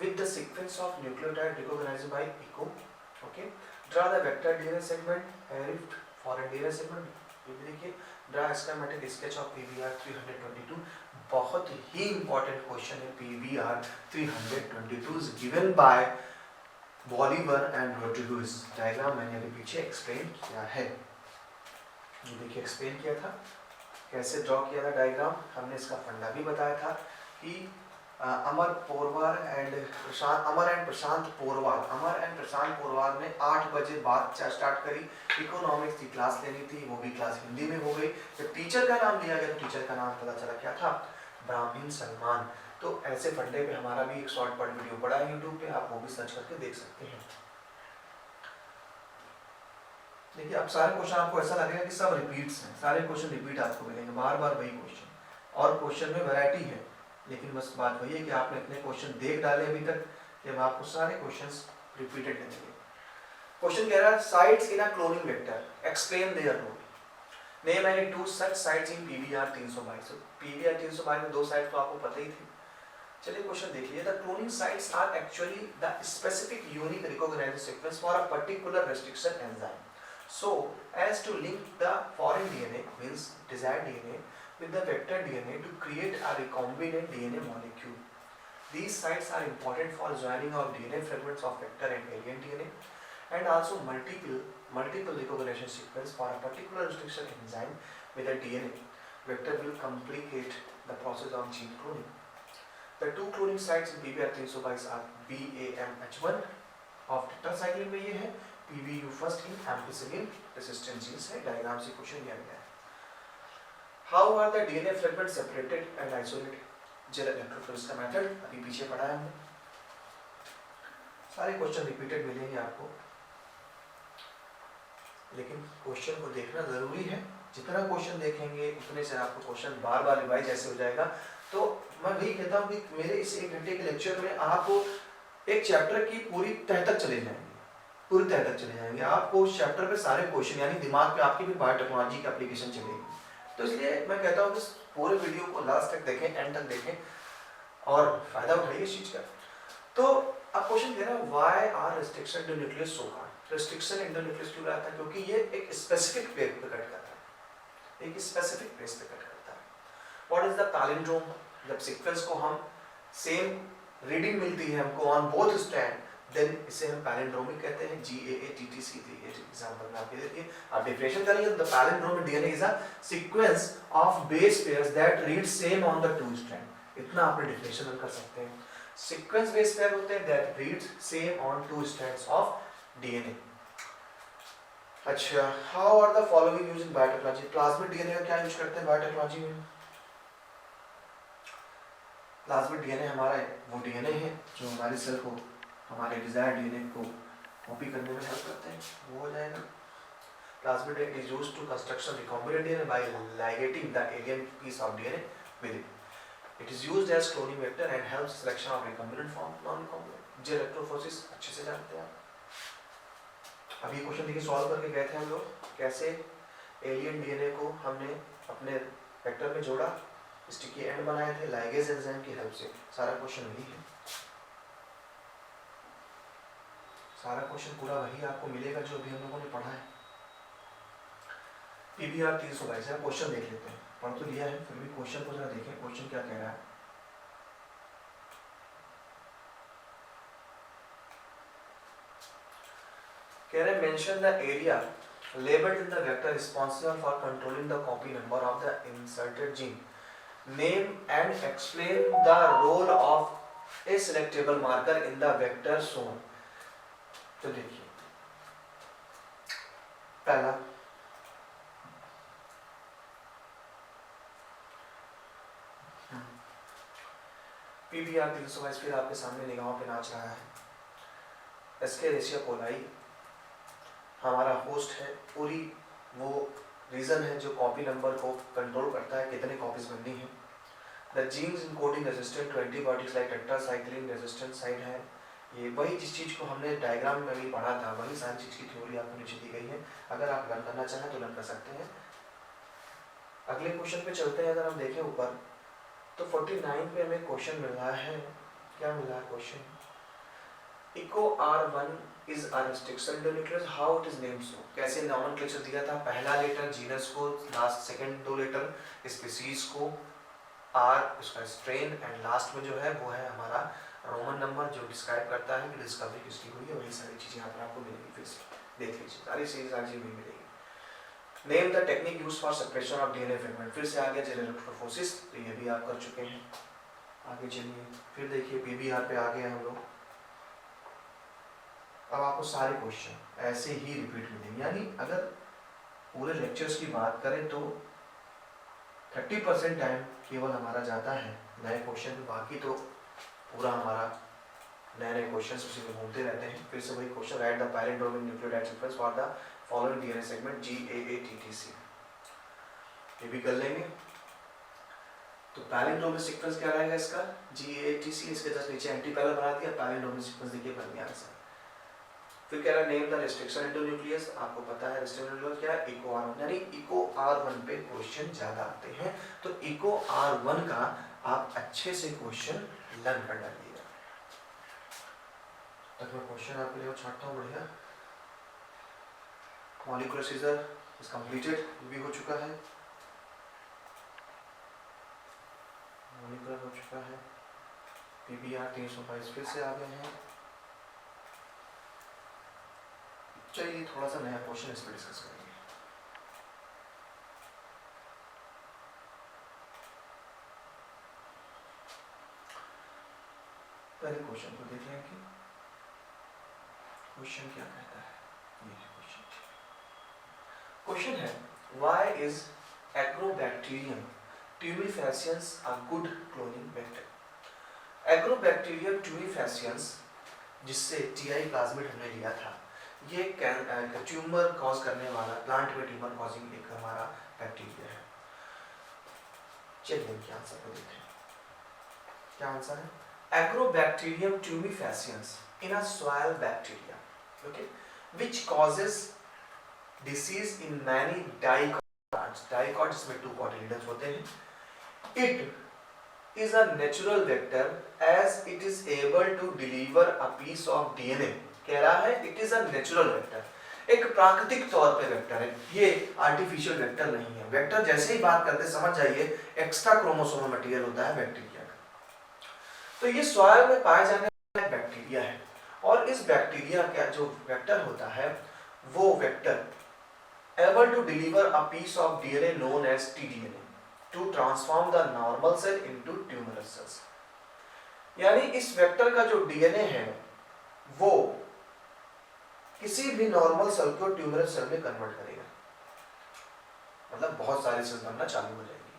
with the sequence of nucleotide recognized by echo. Okay, draw the vector DNA segment and foreign DNA segment. देखिए draw schematic sketch of PBR 322। बहुत ही important question है PBR 322 is given by Bolivar and Rodriguez। Diagram मैंने अभी पीछे एक्सप्लेन किया है, देखिए एक्सप्लेन किया था कैसे ड्रॉ किया था डायग्राम। हमने इसका फंडा भी बताया था कि अमर एंड प्रशांत पोरवाल ने 8 बजे बात स्टार्ट करी, इकोनॉमिक्स की क्लास लेनी थी, वो भी क्लास हिंदी में हो गई। जब टीचर का नाम लिया गया तो टीचर का नाम पता चला क्या था, ब्राह्मण सलमान। तो ऐसे फंडे पे हमारा भी एक शॉर्ट पढ़ वीडियो पड़ा है यूट्यूब पे, आप वो भी सर्च करके देख सकते हैं। देखिए अब सारे क्वेश्चन आपको ऐसा लगेगा कि सब रिपीट्स हैं, सारे क्वेश्चन रिपीट आपको मिलेंगे, बार बार वही क्वेश्चन, और क्वेश्चन में वैरायटी है, लेकिन बस बात वही है कि आपने इतने क्वेश्चन देख डाले अभी तक कि अब आपको सारे क्वेश्चंस रिपीटेड मिलेंगे। क्वेश्चन कह रहा है sites in a cloning vector, explain their role. Name any two such sites in PBR 322। PBR 322 में 2 साइट तो आपको पता ही थी। चलिए क्वेश्चन देखिए, the cloning sites are actually the specific unique recognised sequence for a particular restriction enzyme, so as to link the foreign DNA means desired DNA with the vector DNA to create a recombinant DNA molecule. These sites are important for joining of DNA fragments of vector and alien DNA, and also multiple recognition sequence for a particular restriction enzyme with a DNA vector will complicate the process of gene cloning. The two cloning sites in PBR 322 are BAMH1 of tetracycline में ये है, PBU first in ampicillin resistant genes है। डायग्राम से क्वेश्चन दिया गया है। How are the DNA fragments separated and isolated? Gel electrophoresis का मेथड अभी पीछे पढ़ा है हमने। सारे क्वेश्चन रिपीटेड मिलेंगे आपको, लेकिन क्वेश्चन को देखना जरूरी है। जितना क्वेश्चन देखेंगे उतने से आपको क्वेश्चन बार बार रिवाइज ऐसे हो जाएगा। तो मैं वही कहता हूँ कि मेरे इस 1 घंटे के लेक्चर में आप एक चैप्टर की पूरी तह तक चले जाएंगे, पूरी तह तक चले जाएंगे। आपको उस चैप्टर पे सारे क्वेश्चन यानी दिमाग पे आपकी भी बायोटेक्नोलॉजी की एप्लीकेशन चलेगी। तो इसलिए मैं कहता हूँ कि पूरे वीडियो को लास्ट तक देखें, एंड तक देखें और फायदा उठाइए इस चीज का। तो अब क्वेश्चन कह रहा है why are restriction to nucleus so hard. Restriction in the nucleus क्यों रहता है? क्योंकि ये एक स्पेसिफिक प्लेस पे कट करता है, एक स्पेसिफिक प्लेस पे कट करता है। What is the palindrome? जब सीक्वेंस को हम सेम रीडिंग मिलती है हमको ऑन बोथ स्ट्रैंड, देन इसे हम पैलिंड्रोमिक कहते हैं। GAATTC एग्जांपल में आपके देखिए, आप डिफरेंशिएट करिए the palindromic DNA is a sequence of base pairs that read same on the two strand. इतना आप डिफरेंशिएशन कर सकते हैं। सीक्वेंस बेस पेयर होते हैं that read same on two strands of DNA। अच्छा, how are the following used in biotechnology? Plasmid DNA का क्या यूज करते हैं बायोटेक्नोलॉजी में? प्लाज्मिड DNA हमारा वो DNA है जो हमारे सेल को, हमारे डिजायर्ड DNA को कॉपी करने में हेल्प करते हैं, वो हो जाएगा। Plasmid is used to construction recombinant DNA by ligating the alien piece of DNA with it. It is used as cloning vector and helps selection of recombinant form non-recombinant। J electrophoresis अच्छे से जानते हैं आप। अभी क्वेश्चन देखिए सॉल्व करके गए थे हम लोग, कैसे एलियन DNA को हमने अपने वेक्टर में जोड़ा, स्टिकी एंड बनाए थे लाइगेज एंजाइम की हेल्प से। सारा क्वेश्चन वही है, सारा क्वेश्चन पूरा वही आपको मिलेगा जो अभी हम लोगों ने पढ़ा है। PBR 322 है, क्वेश्चन देख लेते हैं। पढ़ तो लिया है, फिर भी क्वेश्चन को जरा देखें, क्वेश्चन क्या कह रहा है। कह रहे mention the area labeled in the vector responsible for controlling the copy number of the inserted gene. Name and explain the role of a selectable marker in the vector shown. तो देखिए पहला PBR 322 फिर आपके सामने निगाहों पे नाच रहा है। एस्केरिचिया कोलाई हमारा होस्ट है, पूरी वो रीजन है जो कॉपी नंबर को कंट्रोल करता है, कितने कॉपीज बननी है। The genes encoding resistant to antibodies like tetracycline resistant site है। ये वही जिस चीज़ को हमने डायग्राम में भी पढ़ा था, वही सारी चीज़ की थ्योरी आपको नीचे दी गई है। अगर आप लर्न करना चाहें तो लर्न कर सकते हैं। अगले क्वेश्चन पे चलते हैं। अगर हम देखें ऊपर तो 49 पे हमें क्वेश्चन मिल रहा है। क्या मिल रहा है question? Eco R1 is a restriction endonuclease, how it is named so? कैसे नॉमेनक्लेचर दिया था? पहला लेटर जीनस को, लास्ट सेकंड दो लेटर स्पीसीज को, R उसका स्ट्रेन, एंड लास्ट में जो है वो है हमारा रोमन नंबर जो डिस्क्राइब करता है कि डिस्कवरी किसकी हुई है। वही सारी चीजें यहाँ पर आपको मिलेगी, फिर से देख लीजिए, सारी चीजें भी मिलेगी। Name the technique use for separation of DNA fragment, फिर से आ गया जेनेरोट्रोफोसिस, तो ये भी आप कर चुके हैं। आगे चलिए, फिर देखिए PBR पे आ गए हम लोग। अब आपको सारे क्वेश्चन ऐसे ही रिपीट मिलेंगे, यानी अगर पूरे लेक्चर्स की बात करें तो 30% टाइम केवल हमारा जाता है नए क्वेश्चन में, बाकी तो पूरा हमारा नए नए क्वेश्चन उसी में घूमते रहते हैं। फिर से वही question, right the palindromic nucleotide sequence for the following DNA segment GAATTC, ये भी कर लेंगे। तो पैलिंड्रोमिक सीक्वेंस क्या रहेगा इसका? GAATTC, इसके जस्ट नीचे एंटी पैरल बना दिया, पैलिंड्रोमिक सीक्वेंस देखिए बन गया आंसर। फिर कह रहा है नेम द रिस्ट्रिक्शन एंडोन्यूक्लियस, आपको पता है रिस्ट्रिक्शन एंडोन्यूक्लियस क्या है? इको R1, यानी इको R1 पे क्वेश्चन ज्यादा आते हैं, तो इको R1 का आप अच्छे से क्वेश्चन लर्न कर डालिएगा। तक मैं क्वेश्चन आपके लिए छाटता हूँ, बढ़िया। मॉलिक्यूलर सीजर इज कंप्लीटेड, भी हो चुका है, मॉलिक्यूलर हो चुका है। PBR 322 फिर से आ गए हैं। चलिए थोड़ा सा नया क्वेश्चन इस पर डिस्कस करेंगे। पहले क्वेश्चन को देख लें कि क्वेश्चन क्या कहता है। ये है क्वेश्चन। क्वेश्चन है why is agrobacterium tumefaciens a good cloning vector. Agrobacterium tumefaciens, जिससे TI प्लाज्मिड हमने लिया था, ये ट्यूमर कॉज करने वाला, प्लांट में ट्यूमर कॉजिंग एक हमारा बैक्टीरिया है। चलिए इनके आंसर को देखें। क्या आंसर है? Agrobacterium tumefaciens in a soil bacteria, okay, which causes disease in many dicot plants. Dicot जिसमें 2 cotyledons होते हैं. It is a natural vector as it is able to deliver a piece of DNA. कह रहा है it is a natural vector, एक प्राकृतिक तौर पे वेक्टर है, ये आर्टिफिशियल वेक्टर नहीं है। वेक्टर जैसे ही बात करते समझ जाइए एक्स्ट्रा क्रोमोसोमल मटेरियल होता है बैक्टीरिया का। तो ये सॉइल में पाए जाने वाला बैक्टीरिया है, और इस बैक्टीरिया का जो वेक्टर होता है वो vector able to deliver a piece of DNA known as tDNA to transform the normal cell into tumorous cells. यानी इस वेक्टर का जो DNA है वो किसी भी नॉर्मल सेल को ट्यूमरस सेल में कन्वर्ट करेगा, मतलब बहुत सारी सेल बनना चालू हो जाएगी।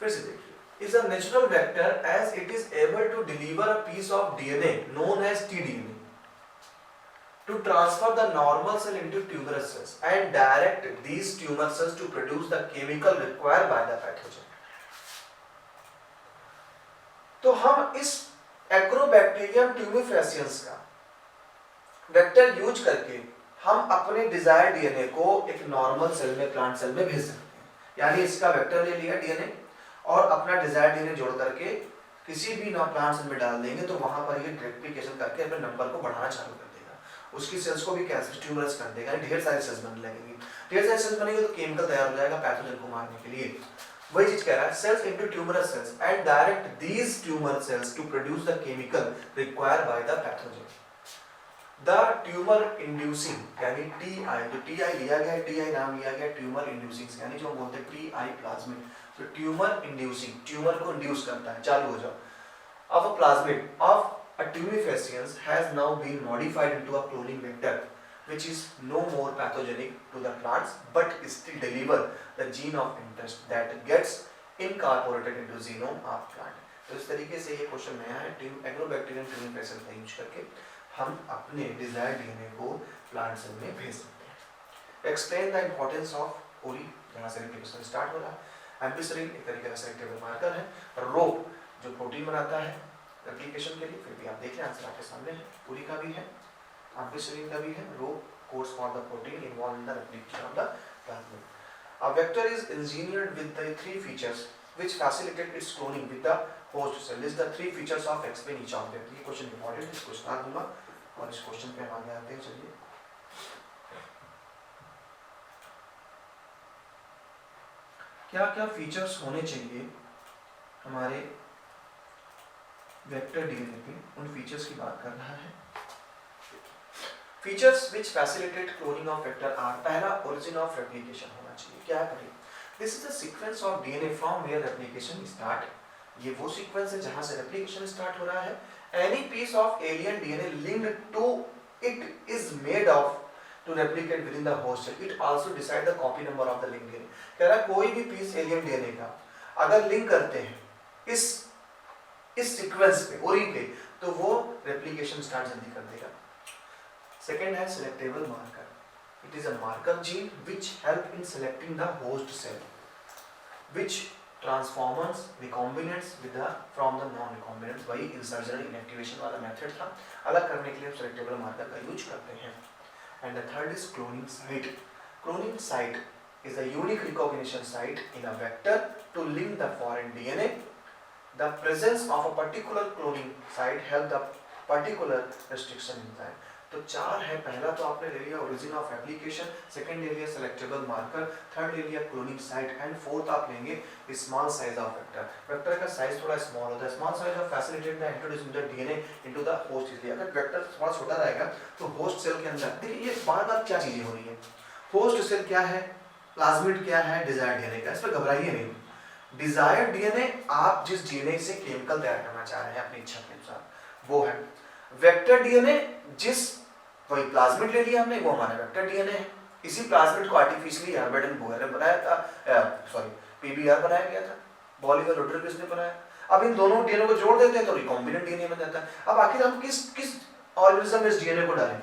फिर से देखिए, is a natural vector as it is able to deliver a piece of DNA known as tDNA to transfer the normal cell into tumorous cells and direct these tumor cells to produce the chemical required by the pathogen. तो हम इस Agrobacterium tumefaciens का वेक्टर यूज करके हम अपने डिजायर्ड DNA को एक नॉर्मल सेल में, प्लांट सेल में भेज सकते हैं। यानी इसका वेक्टर ले लिया DNA और अपना डिजायर्ड DNA जोड़ करके किसी भी प्लांट सेल में डाल देंगे, तो वहां पर ये रेप्लिकेशन करके अपने नंबर को बढ़ाना चालू कर देगा, उसकी सेल्स को भी कैंसर ट्यूमरस कर देगा, ढेर सारी सेल्स बनने लगेंगी। ढेर सारी सेल्स बनेंगे तो केमिकल तैयार हो जाएगा पैथोजन को मारने के लिए। वही चीज कह रहा है, cells into tumorous cells and direct these tumor cells to produce the chemical required by the pathogen. The tumor inducing, यानी TI, जो TI लिया गया है, TI नाम लिया गया ट्यूमर इंड्यूसिंग, यानी जो हम बोलते हैं TI प्लाज्मिड, तो ट्यूमर इंड्यूसिंग, ट्यूमर को इंड्यूस करता है, चालू हो जाओ, of a plasmid of a tumefaciens has now been modified into a cloning vector which is no more pathogenic to the plants but still deliver the gene of interest that gets incorporated into genome of plant. तो इस तरीके से ये क्वेश्चन नया है, एग्रोबैक्टीरियम ट्यूनिंग प्रेशर का यूज करके हम अपने डिजायर्ड डीएनए को प्लांट सेल में भेज सकते हैं। एक्सप्लेन द इंपॉर्टेंस ऑफ ओरी, जहाँ से रेप्लिकेशन स्टार्ट हो रहा है। एम्पिसिलिन एक तरीके का सेलेक्टेबल मार्कर है। रोप जो प्रोटीन बनाता है रेप्लिकेशन के लिए, फिर भी आप देख लें आंसर आपके सामने है। ओरी का भी है, एम्पिसिलिन का भी है। Rop codes for the protein involve in the replication of the plasmid. A vector is engineered with the three features which facilitate its cloning with the host cell. List the three features of explain each of them. ये क्वेश्चन इंपॉर्टेंट है, इसको स्टार्ट दूंगा और इस क्वेश्चन पे हम आगे आते हैं। चलिए क्या क्या फीचर्स होने चाहिए हमारे वेक्टर डीएनए पे, उन फीचर्स की बात कर रहा है। Features which facilitate cloning of vector are, पहला ओरिजिन ऑफ रेप्लिकेशन होना चाहिए। क्या करें, this is the sequence of DNA from where replication start, ये वो सीक्वेंस है जहां से रेप्लिकेशन स्टार्ट हो रहा है। Any piece of alien DNA linked to it is made of to replicate within the host cell, it also decide the copy number of the link DNA. कह रहा है कोई भी पीस एलियन डीएनए का अगर लिंक करते हैं इस सीक्वेंस पे, ओरी पे, तो वो रेप्लिकेशन स्टार्ट जल्दी कर देगा। Second है selectable marker. It is a marker gene which help in selecting the host cell, which transforms recombinants with the from the non-recombinants। वही insertion inactivation वाला method था, अलग करने के लिए हम selectable marker का यूज करते हैं। And the third is cloning site. Cloning site is a unique recognition site in a vector to link the foreign DNA. The presence of a particular cloning site help the particular restriction enzyme। तो चार है, पहला तो आपने ले लिया ओरिजिन ऑफ एप्लीकेशन, सेकंड ले लिया सेलेक्टेबल मार्कर, थर्ड ले लिया क्लोनिंग साइट एंड फोर्थ आप लेंगे small size of vector. Vector का साइज थोड़ा स्मॉल होता है, small size of facilitate the introducing the DNA into the host cell. अगर वेक्टर थोड़ा छोटा रहेगा तो होस्ट सेल के अंदर, देखिए ये बार-बार क्या चीजें हो रही है, होस्ट सेल क्या है, प्लाज्मिड क्या है, डिजायर्ड डीएनए का, इस पर घबराइए नहीं। डिजायर्ड डीएनए आप जिस डीएनए से केमिकल तैयार करना चाह रहे हैं अपनी इच्छा के अनुसार वो है। वेक्टर डीएनए जिस वही प्लाज्मिड ले लिया हमने, वो हमारा वेक्टर डीएनए है। इसी प्लाज्मिड को आर्टिफिशियली हर्बर्ट एंड बोयर ने बनाया था, पीबीआर बनाया गया था, बॉलिवर रोड्रिगेज ने बनाया। अब इन दोनों डीएनए को जोड़ देते हैं तो रिकॉम्बिनेंट डीएनए बन जाता है। अब आखिर हम किस ऑर्गेनिज्म में इस डीएनए को डालें,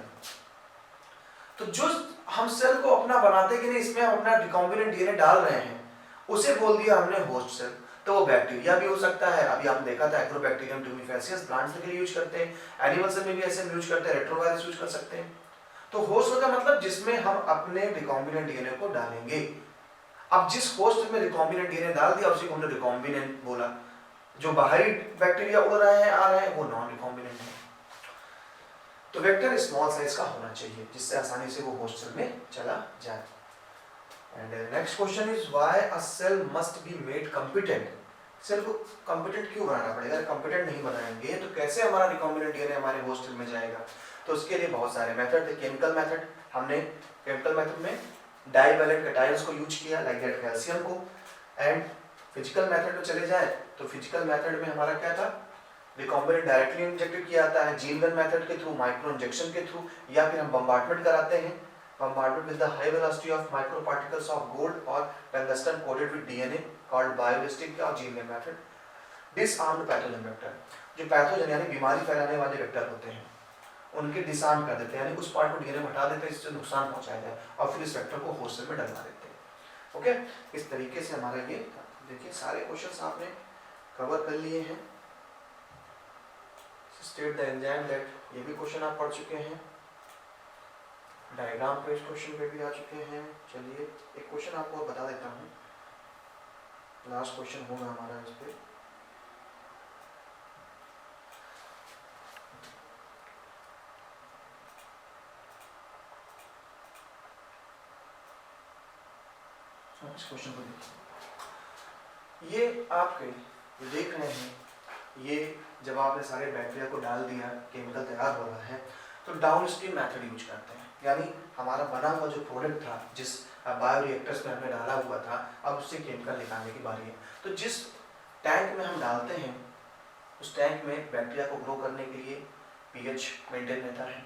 तो जो हम सेल को अपना बनाते कि नहीं इसमें हम अपना रिकॉम्बिनेंट डीएनए डाल रहे हैं, उसे बोल दिया हमने होस्ट सेल। तो वो बैक्टीरिया भी हो सकता है, अभी आपने देखा था एग्रोबैक्टीरियम ट्यूनिफेसियस प्लांट्स के लिए यूज करते हैं, एनिमल्स में भी ऐसे यूज करते हैं, रेट्रोवायरस यूज कर सकते हैं। तो होस्ट का मतलब जिसमें हम अपने रिकॉम्बिनेंट डीएनए को डालेंगे। अब जिस होस्ट में रिकॉम्बिनेंट डीएनए डाल दिया उसी को हमने रिकॉम्बिनेंट बोला। जो बाहरी बैक्टीरिया उड़ रहे हैं आ रहे हैं वो नॉन रिकॉम्बिनेंट है। तो वेक्टर स्मॉल साइज का होना चाहिए जिससे आसानी से वो होस्ट सेल में चला जाए। And next question is why a cell must be made competent? Cell को कॉम्पिटेंट क्यों बनाना पड़ेगा? कॉम्पिटेंट नहीं बनाएंगे तो कैसे हमारा रिकॉम्बिनेंट डीएनए हमारे होस्ट सेल में जाएगा? तो उसके लिए बहुत सारे मेथड थे। केमिकल मेथड, हमने केमिकल मेथड में डाइवैलेंट कैटायंस को यूज किया लाइक दैट कैल्शियम को। एंड फिजिकल मेथड में चले जाए तो फिजिकल मेथड में हमारा क्या था, रिकॉम्बिनेंट डायरेक्टली इंजेक्टेड किया जाता है जीन गन मेथड के थ्रू, माइक्रो इंजेक्शन के थ्रू, या फिर हम बम्बार्डमेंट कराते हैं, bombardment with the high velocity of microparticles of gold or tungsten coated with DNA called bioballistic or gene gun method। disarmed pathogen vector, जो पैथोजन यानी बीमारी फैलाने वाले वेक्टर होते हैं उनके डिसआर्म कर देते हैं, यानी उस पार्ट को डीएनए हटा देते हैं जिससे नुकसान पहुंचाया जाए और फिर इस वेक्टर को होस्ट सेल में डलवा देते हैं। ओके, इस तरीके से हमारा ये देखिए सारे क्वेश्चंस आपने कवर कर लिए हैं। स्टेट द एंजाइम दैट, ये भी क्वेश्चन आप पढ़ चुके हैं। डायग्राम पे इस क्वेश्चन पे भी आ चुके हैं। चलिए एक क्वेश्चन आपको बता देता हूँ, लास्ट क्वेश्चन होगा हमारा इस पे। इस क्वेश्चन को देखिए, ये आपके देख रहे हैं, ये जब आपने सारे बैक्टीरिया को डाल दिया, केमिकल तैयार हो रहा है, तो डाउनस्ट्रीम मेथड यूज करते हैं, यानी हमारा बना हुआ जो प्रोडक्ट था जिस बायोरिएक्टर्स में हमने डाला हुआ था, अब उससे केमिकल निकालने की बारी है। तो जिस टैंक में हम डालते हैं उस टैंक में बैक्टीरिया को ग्रो करने के लिए पीएच मेंटेन रहता है,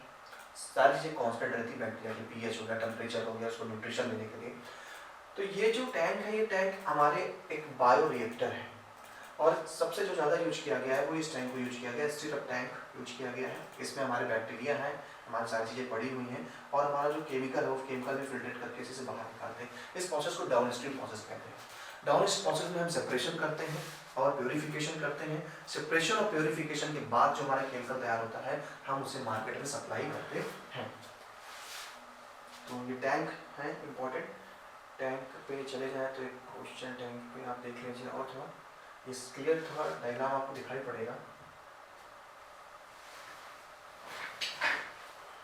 सारी चीज़ें कांस्टेंट रहती है, बैक्टीरिया की पीएच हो गया, टेम्परेचर हो गया, उसको न्यूट्रिशन देने के लिए। तो ये जो टैंक है, ये टैंक हमारे एक बायोरिएक्टर है। और सबसे जो ज़्यादा यूज किया गया है वो इस टैंक को यूज किया गया है, स्टिरअप टैंक यूज किया गया है। इसमें हमारे बैक्टीरिया हैं, हमारी सारी चीज़ें पड़ी हुई हैं और हमारा जो केमिकल है वो केमिकल भी फिल्ट्रेट करके इसी से बाहर निकालते हैं। इस प्रोसेस को डाउन स्ट्रीम प्रोसेस कहते हैं। डाउन स्ट्रीम प्रोसेस में हम सेपरेशन करते हैं और प्योरीफिकेशन करते हैं। सेपरेशन और प्योरीफिकेशन के बाद जो हमारा केमिकल तैयार होता है हम उसे मार्केट में सप्लाई करते हैं। तो ये टैंक है इम्पोर्टेंट। टैंक पे चले जाए तो एक क्वेश्चन टैंक पे आप देख लीजिए और थोड़ा ये क्लियर थोड़ा डायग्राम आपको दिखाई पड़ेगा।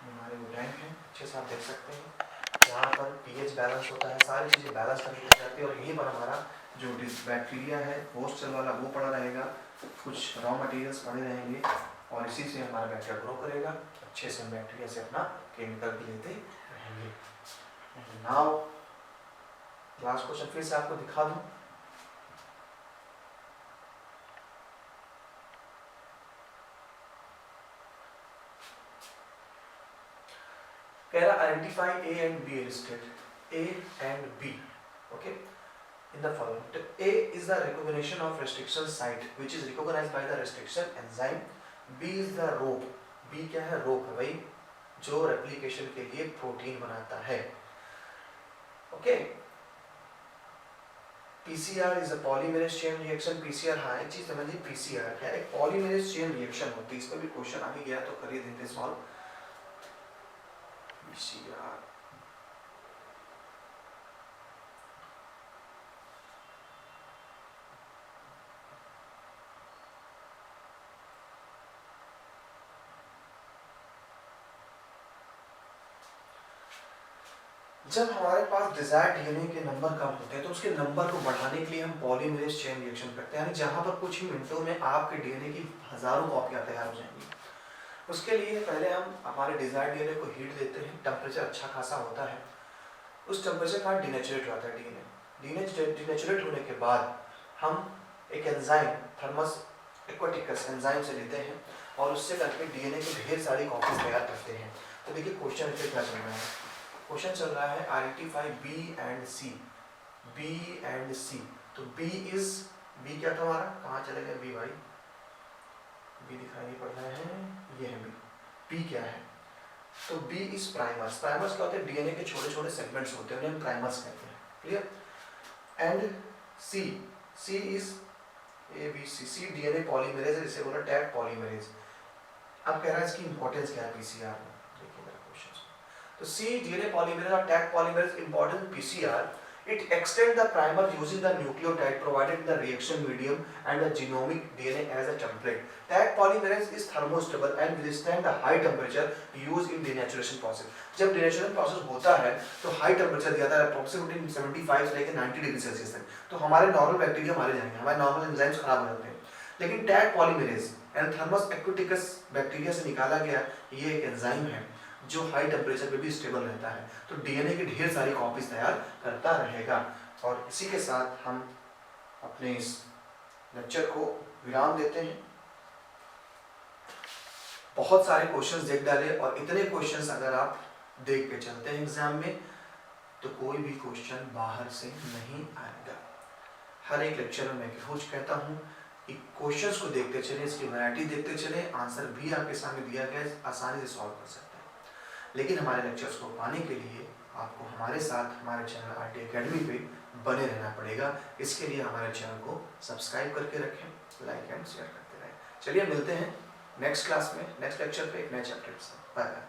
हमारे वो टैंक है, अच्छे से आप देख सकते हैं। यहाँ पर पीएच बैलेंस होता है, सारी चीज़ें बैलेंस करके रखी जाती है और यहीं पर हमारा जो बैक्टीरिया है होस्टल वाला वो पड़ा रहेगा, कुछ रॉ मटेरियल्स पड़े रहेंगे और इसी से हमारा बैक्टीरिया ग्रो करेगा। अच्छे से हम बैक्टीरिया से अपना केमिकल भी लेते रहेंगे। नाउ लास्ट क्वेश्चन फिर से आपको दिखा दूं। कह रहा identify A and B listed, A and B, okay, in the following. A is the recognition of restriction site which is recognized by the restriction enzyme. B is the rope. B क्या है? रोप है भाई, जो रेप्लिकेशन के लिए प्रोटीन बनाता है। Okay, PCR is a polymerase chain reaction. PCR हाँ एक चीज समझिए, PCR क्या है? एक polymerase chain reaction होती है। इस पर भी क्वेश्चन आ ही गया तो करिए देते सॉल्व। PCR जब हमारे पास डिजायर्ड डीएनए के नंबर कम होते हैं तो उसके नंबर को बढ़ाने के लिए हम पॉलीमरेज चेन रिएक्शन करते हैं, यानी जहां पर कुछ ही मिनटों में आपके डीएनए की हजारों कॉपियां तैयार हो जाएंगी। उसके लिए पहले हम हमारे डिजायर्ड डीएनए को हीट देते हैं, टेम्परेचर अच्छा खासा होता है, उस टेम्परेचर का डिनेचुरेट होता है डीएनए। डिनेचुरेट होने के बाद हम एक एंजाइम थर्मस एक्वाटिकस एंजाइम से लेते हैं और उससे करके डीएनए की ढेर सारी कॉपीज तैयार करते हैं। तो देखिए क्वेश्चन पे क्या चल रहा है। क्वेश्चन चल रहा है identify B and C, B and C. तो बी इज, बी क्या था हमारा, कहाँ चले गए बी भाई, बी दिखाई नहीं पड़ रहा है, ये है बी। बी क्या है? तो बी इज प्राइमर्स। प्राइमर्स क्या होते हैं? डीएनए के छोटे छोटे सेगमेंट्स होते हैं, उन्हें हम प्राइमर्स कहते हैं। Clear? And C, C is A B C, C DNA polymerase है, जिसे बोला टैग पॉलीमरेज। अब कह रहा है इसकी इंपॉर्टेंस क्या है पीसीआर में, देखिए मेरा क्वेश्चन। तो सी डीएनए पॉलीमरेज और tag polymerase important PCR, it extend the primer using the nucleotide provided in the reaction medium and the genomic DNA as a template. Tag polymerase is thermostable and withstand the high temperature used in denaturation process. जब denaturation process होता है तो high temperature दिया जाता है, approximately 75 से लेकर 90 डिग्री सेल्सियस तक। तो हमारे नॉर्मल बैक्टीरिया मारे जाएंगे, हमारे नॉर्मल एंजाइम्स खराब हो जाते हैं। लेकिन tag polymerase and thermos aquaticus bacteria से निकाला गया ये एक एंजाइम है जो हाई टेम्परेचर पे भी स्टेबल रहता है, तो डीएनए की ढेर सारी कॉपीज तैयार करता रहेगा। और इसी के साथ हम अपने इस लेक्चर को विराम देते हैं। बहुत सारे क्वेश्चंस देख डाले और इतने क्वेश्चंस अगर आप देख के चलते हैं एग्जाम में तो कोई भी क्वेश्चन बाहर से नहीं आएगा। हर एक लेक्चर में मैं रोज कहता हूँ कि क्वेश्चंस को देखते चले, इसकी वैरायटी देखते चले, आंसर भी आपके सामने दिया गया है, आसानी से सॉल्व कर सकते हैं। लेकिन हमारे लेक्चर्स को पाने के लिए आपको हमारे साथ हमारे चैनल आरटी एकेडमी पे बने रहना पड़ेगा। इसके लिए हमारे चैनल को सब्सक्राइब करके रखें, लाइक एंड शेयर करते रहें। चलिए मिलते हैं नेक्स्ट क्लास में, नेक्स्ट लेक्चर पे एक नए चैप्टर के साथ। Bye bye.